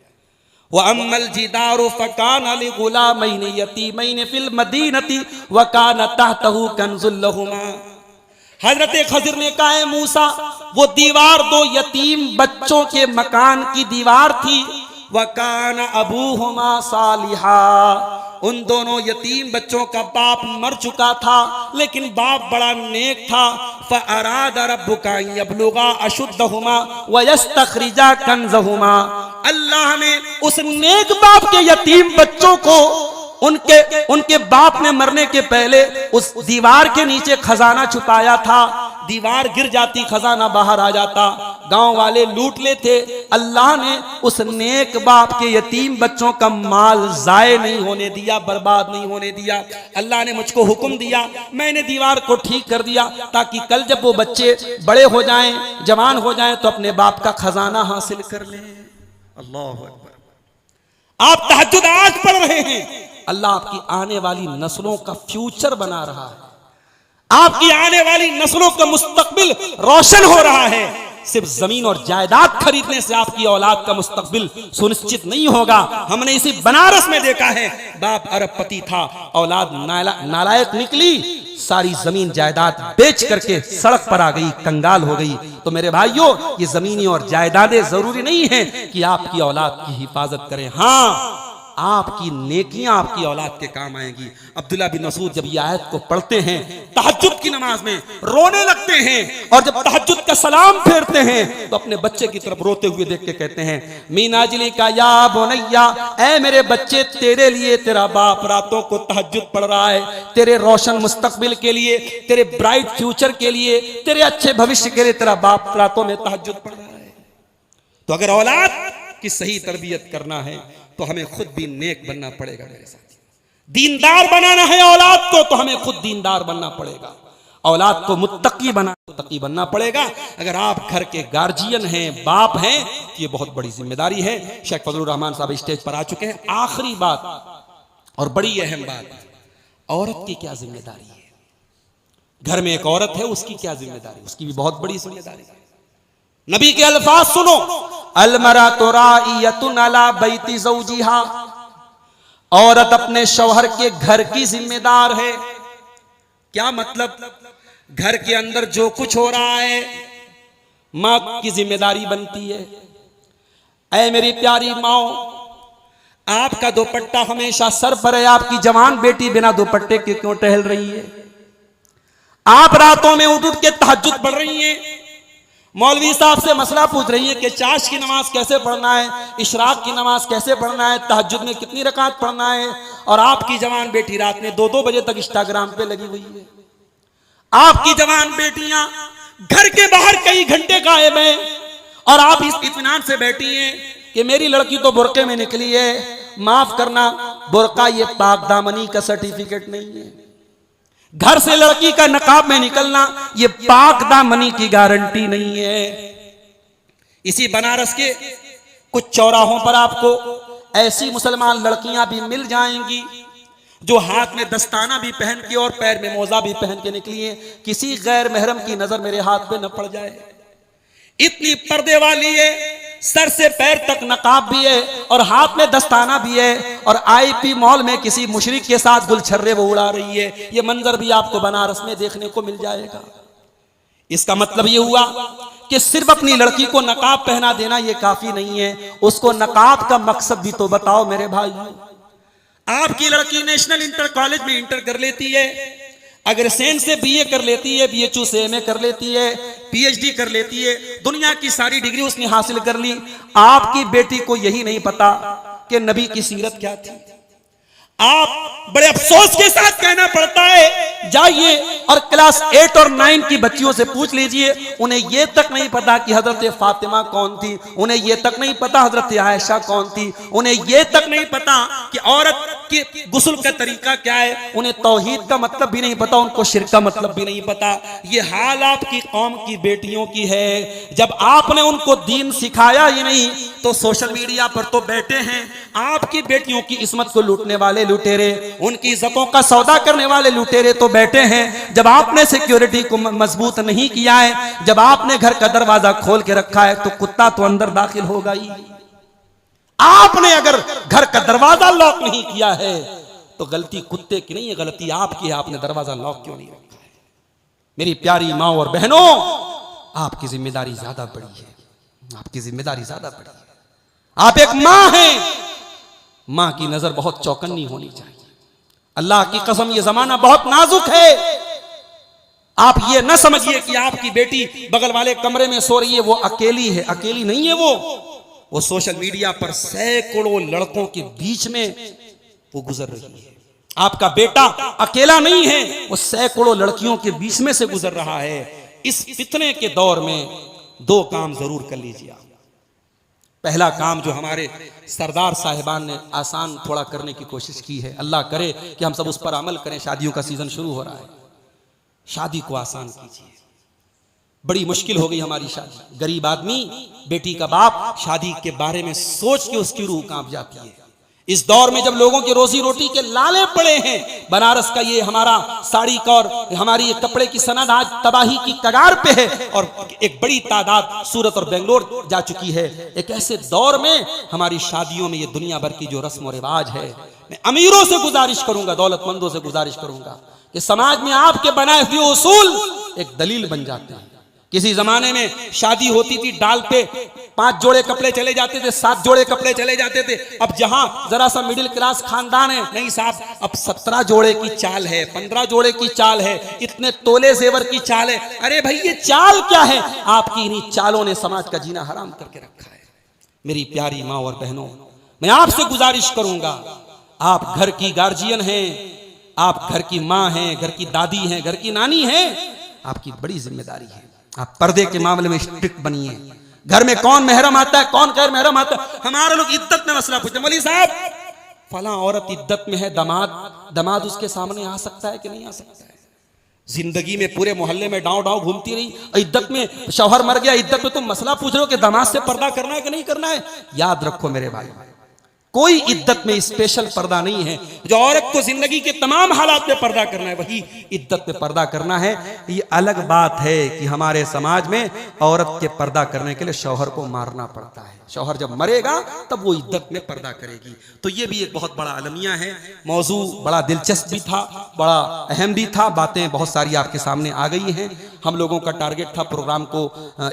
व अम्मल जिदारु फकान लिगुलामैन यतीमैन फिल मदीनति व कान तहतहु कंजुल लहुमा। हजरत खजिर ने कहा है मूसा, वो दीवार 2 यतीम बच्चों के मकान की दीवार थी। वकान अबूहुमा सालिहा, उन दोनों यतीम बच्चों का बाप मर चुका था, लेकिन बाप बड़ा नेक था। फअराद रब्बुका अन यब्लुगा अशुद्धहुमा व यस्तखरिजा कंज़हुमा। अल्लाह ने उस नेक बाप के यतीम बच्चों को उनके बाप ने मरने के पहले उस दीवार के नीचे खजाना छुपाया था। दीवार गिर जाती, खजाना बाहर आ जाता, गांव वाले लूट लेते। अल्लाह ने उस नेक बाप के यतीम बच्चों का माल जाये नहीं होने दिया, बर्बाद नहीं होने दिया। अल्लाह ने मुझको हुक्म दिया, मैंने दीवार को ठीक कर दिया ताकि कल जब वो बच्चे बड़े हो जाएं, जवान हो जाएं, तो अपने बाप का खजाना हासिल कर लें। अल्लाह अकबर। आप तहज्जुद आज पढ़ रहे हैं, अल्लाह आपकी आने वाली नस्लों का फ्यूचर बना रहा है, आपकी आने वाली नस्लों का मुस्तकबिल रोशन हो रहा है। सिर्फ जमीन और जायदाद खरीदने से आपकी औलाद का मुस्तकबिल सुनिश्चित नहीं होगा। हमने इसी बनारस में देखा है, बाप अरबपति था, औलाद नालायक निकली, सारी जमीन जायदाद बेच करके सड़क पर आ गई, कंगाल हो गई। तो मेरे भाइयों, ये जमीनी और जायदादें जरूरी नहीं है कि आपकी औलाद की हिफाजत करें। हाँ, आपकी नेकियां आपकी औलाद के काम आएंगी। अब्दुल्ला बिन मसूद जब ये आयत को पढ़ते हैं तहज्जुद की नमाज में, रोने लगते हैं, और जब तहज्जुद का सलाम फेरते हैं तो अपने बच्चे की तरफ रोते हुए देख के कहते हैं, मीनाजली का या बोनैया, ऐ मेरे बच्चे, तेरे लिए तेरा बाप रातों को तहज्जुद पढ़ रहा है, तेरे रोशन मुस्तकबिल के लिए, तेरे ब्राइट फ्यूचर के लिए, तेरे अच्छे भविष्य के लिए तेरा बाप रातों में तहज्जुद पढ़ रहा है। तो अगर औलाद की सही तरबियत करना है तो हमें खुद भी नेक बनना पड़ेगा। मेरे साथ दीनदार बनाना है औलाद को, तो हमें खुद दीनदार बनना पड़ेगा। औलाद को मुत्तकी बनना पड़ेगा। अगर आप घर के गार्जियन हैं, बाप हैं, तो ये बहुत बड़ी जिम्मेदारी है। शेख फजलुर रहमान साहब स्टेज पर आ चुके हैं। आखिरी बात और बड़ी अहम बात, औरत की क्या जिम्मेदारी है? घर में एक औरत है, उसकी क्या जिम्मेदारी? उसकी भी बहुत बड़ी जिम्मेदारी है। नबी के अल्फाज सुनो, अलमरातु राइयतुन अला बैति ज़ौजिहा, औरत अपने शौहर के घर की जिम्मेदार है। क्या मतलब? घर के अंदर जो कुछ हो रहा है मां की जिम्मेदारी बनती है। ऐ मेरी प्यारी माओ, आपका दुपट्टा हमेशा सर पर है, आपकी जवान बेटी बिना दुपट्टे के क्यों टहल रही है? आप रातों में उठ के तहज्जुद पढ़ रही हैं, मौलवी साहब से मसला पूछ रही है कि चाश की नमाज कैसे पढ़ना है, इशराक की नमाज कैसे पढ़ना है, तहज्जुद में कितनी रकात पढ़ना है, और आपकी जवान बेटी रात में 2-2 बजे तक इंस्टाग्राम पे लगी हुई है। आपकी जवान बेटियां घर के बाहर कई घंटे गायब हैं और आप इस इत्मीनान से बैठी हैं कि मेरी लड़की तो बुरके में निकली है। माफ करना, बुरका ये पाक दामनी का सर्टिफिकेट नहीं है। घर से लड़की का नकाब में निकलना ये पाक दामनी की गारंटी नहीं है। इसी बनारस के कुछ चौराहों पर आपको ऐसी मुसलमान लड़कियां भी मिल जाएंगी जो हाथ में दस्ताना भी पहन के और पैर में मोजा भी पहन के निकली है, किसी गैर महरम की नजर मेरे हाथ पे न पड़ जाए। इतनी पर्दे वाली है, सर से पैर तक नकाब भी है और हाथ में दस्ताना भी है, और आईपी मॉल में किसी मुशरिक के साथ गुलछर्रे वो उड़ा रही है। ये मंजर भी आपको बनारस में देखने को मिल जाएगा। इसका मतलब ये हुआ कि सिर्फ अपनी लड़की को नकाब पहना देना ये काफी नहीं है, उसको नकाब का मकसद भी तो बताओ मेरे भाई। आपकी लड़की नेशनल इंटर कॉलेज में इंटर कर लेती है, अग्रसेन से बीए कर लेती है, बीएचयू से एमए कर लेती है, पीएचडी कर लेती है, दुनिया की सारी डिग्री उसने हासिल कर ली। आपकी बेटी को यही नहीं पता कि नबी की सीरत क्या थी। आप बड़े अफसोस के साथ कहना पड़ता है, जाइए और क्लास 8 और 9 की बच्चियों से पूछ लीजिए, उन्हें यह तक नहीं पता कि हजरत फातिमा कौन थी, उन्हें यह तक नहीं पता हजरत आयशा कौन थी, उन्हें यह तक नहीं पता कि औरत के गुस्ल का तरीका क्या है, उन्हें तौहीद का मतलब भी नहीं पता, उनको शिर्क का मतलब भी नहीं पता। यह हाल आपकी कौम की बेटियों की है। जब आपने उनको दीन सिखाया ही नहीं तो सोशल मीडिया पर तो बैठे हैं आपकी बेटियों की इस्मत को लूटने वाले लुटेरे, उनकी इज्जतों का सौदा करने वाले लुटेरे तो बैठे हैं। जब आपने सिक्योरिटी को मजबूत नहीं किया है, जब आपने घर का दरवाजा खोल के रखा है तो कुत्ता तो अंदर दाखिल होगा ही। आपने अगर घर का दरवाजा लॉक नहीं किया है तो गलती कुत्ते की नहीं है, गलती आपकी है। आपने दरवाजा लॉक क्यों नहीं रखा है? मेरी प्यारी माँ और बहनों, आपकी जिम्मेदारी ज्यादा बड़ी है, आपकी जिम्मेदारी ज्यादा बड़ी है। आप एक माँ हैं, माँ की नजर बहुत चौकन्नी होनी चाहिए। अल्लाह की कसम ये जमाना बहुत नाजुक है। आप ये न समझिए कि आपकी बेटी बगल वाले कमरे में सो रही है वो अकेली है, अकेली नहीं है। वो सोशल मीडिया पर सैकड़ों लड़कों के बीच में वो गुजर रही है। आपका बेटा अकेला नहीं है, वो सैकड़ों लड़कियों के बीच में से गुजर रहा है। इस फितने के दौर में 2 काम जरूर कर लीजिए आप। पहला काम जो हमारे सरदार साहिबान ने आसान थोड़ा करने की कोशिश की है, अल्लाह करे कि हम सब उस पर अमल करें। शादियों का सीजन शुरू हो रहा है, शादी को आसान कीजिए। बड़ी मुश्किल हो गई हमारी शादी। गरीब आदमी, बेटी का बाप शादी के बारे में सोच के उसकी रूह कांप जाती है। इस दौर में जब लोगों के रोजी रोटी के लाले पड़े हैं, बनारस का ये हमारा साड़ी का और हमारी ये कपड़े की सनद आज तबाही की कगार पे है और एक बड़ी तादाद सूरत और बेंगलोर जा चुकी है। एक ऐसे दौर में हमारी शादियों में ये दुनिया भर की जो रस्म और रिवाज है, मैं अमीरों से गुजारिश करूंगा, दौलतमंदों से गुजारिश करूंगा कि समाज में आपके बनाए हुए उसूल एक दलील बन जाते हैं। किसी जमाने में शादी होती थी, डाल पे 5 जोड़े कपड़े चले जाते थे, 7 जोड़े कपड़े चले जाते थे। अब जहां जरा सा मिडिल क्लास खानदान है, नहीं साहब, अब 17 जोड़े की चाल है, 15 जोड़े की चाल है, इतने तोले जेवर की चाल है। अरे भाई ये चाल क्या है? आपकी इन्हीं चालों ने समाज का जीना हराम करके रखा है। मेरी प्यारी माँ और बहनों, मैं आपसे गुजारिश करूंगा, आप घर की गार्जियन हैं, आप घर की माँ हैं, घर की दादी हैं, घर की नानी हैं, आपकी बड़ी जिम्मेदारी है। आप पर्दे के मामले में स्ट्रिक्ट बनिए। घर में कौन महरम आता है, कौन गैर महरम आता है। हमारे लोग इद्दत में मसला पूछते हैं, मौलवी साहब फला औरत इद्दत में है, दामाद उसके सामने आ सकता है कि नहीं आ सकता है? जिंदगी में पूरे मोहल्ले में डांव डांव घूमती रही, इद्दत में शौहर मर गया, इद्दत में तुम मसला पूछ रहे हो कि दामाद से पर्दा करना है कि नहीं करना है। याद रखो मेरे भाई, कोई इद्दत में स्पेशल पर्दा नहीं है। जो औरत को जिंदगी के तमाम हालात में पर्दा करना है, वही इद्दत में पर्दा करना है। ये अलग बात है कि हमारे समाज में औरत के पर्दा करने के लिए शौहर को मारना पड़ता है। शौहर जब मरेगा तब वो इद्दत में पर्दा करेगी। तो ये भी एक बहुत बड़ा अलमिया है। मौजू बड़ा दिलचस्प भी था, बड़ा अहम भी था। बातें बहुत सारी आपके सामने आ गई हैं। हम लोगों का टारगेट था प्रोग्राम को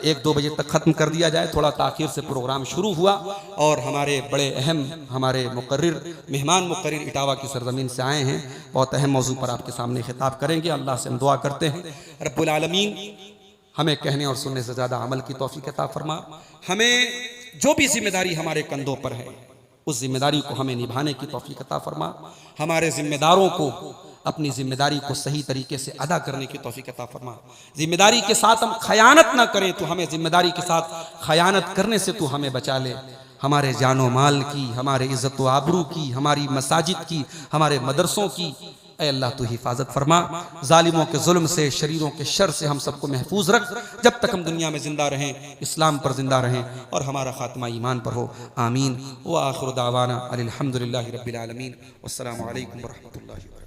1-2 बजे तक खत्म कर दिया जाए, थोड़ा ताखिर से प्रोग्राम शुरू हुआ और हमारे बड़े अहम हमारे मुकर्रिर मेहमान मुकर्रिर इटावा की सरजमीन से आए हैं, बहुत अहम मौजू पर आपके सामने खिताब करेंगे। अल्लाह से हम दुआ करते हैं रब्बुल आलमीन हमें कहने और सुनने से ज़्यादा अमल की तौफीक अता फरमा। हमें जो भी जिम्मेदारी हमारे कंधों पर है उस जिम्मेदारी को हमें निभाने की तौफीक अता फरमा। हमारे जिम्मेदारों को अपनी जिम्मेदारी को सही तरीके से अदा करने की तौफीक अता फरमा। जिम्मेदारी के साथ हम खयानत ना करें तो हमें जिम्मेदारी के साथ खयानत करने से तू हमें बचा ले। हमारे जानो माल की, हमारे इज्जत व आबरू की, हमारी मसाजिद की, हमारे मदरसों की ऐ अल्लाह तू हिफाजत फरमा। जालिमों के जुल्म से, शरीरों के शर से हम सबको महफूज रख। जब तक हम दुनिया में जिंदा रहें इस्लाम पर जिंदा रहें और हमारा खात्मा ईमान पर हो। आमीन। व आखिर दावाना अनिल हम्दुलिल्लाहि रब्बिल आलमीन। वस्सलामु अलैकुम व रहमतुल्लाहि।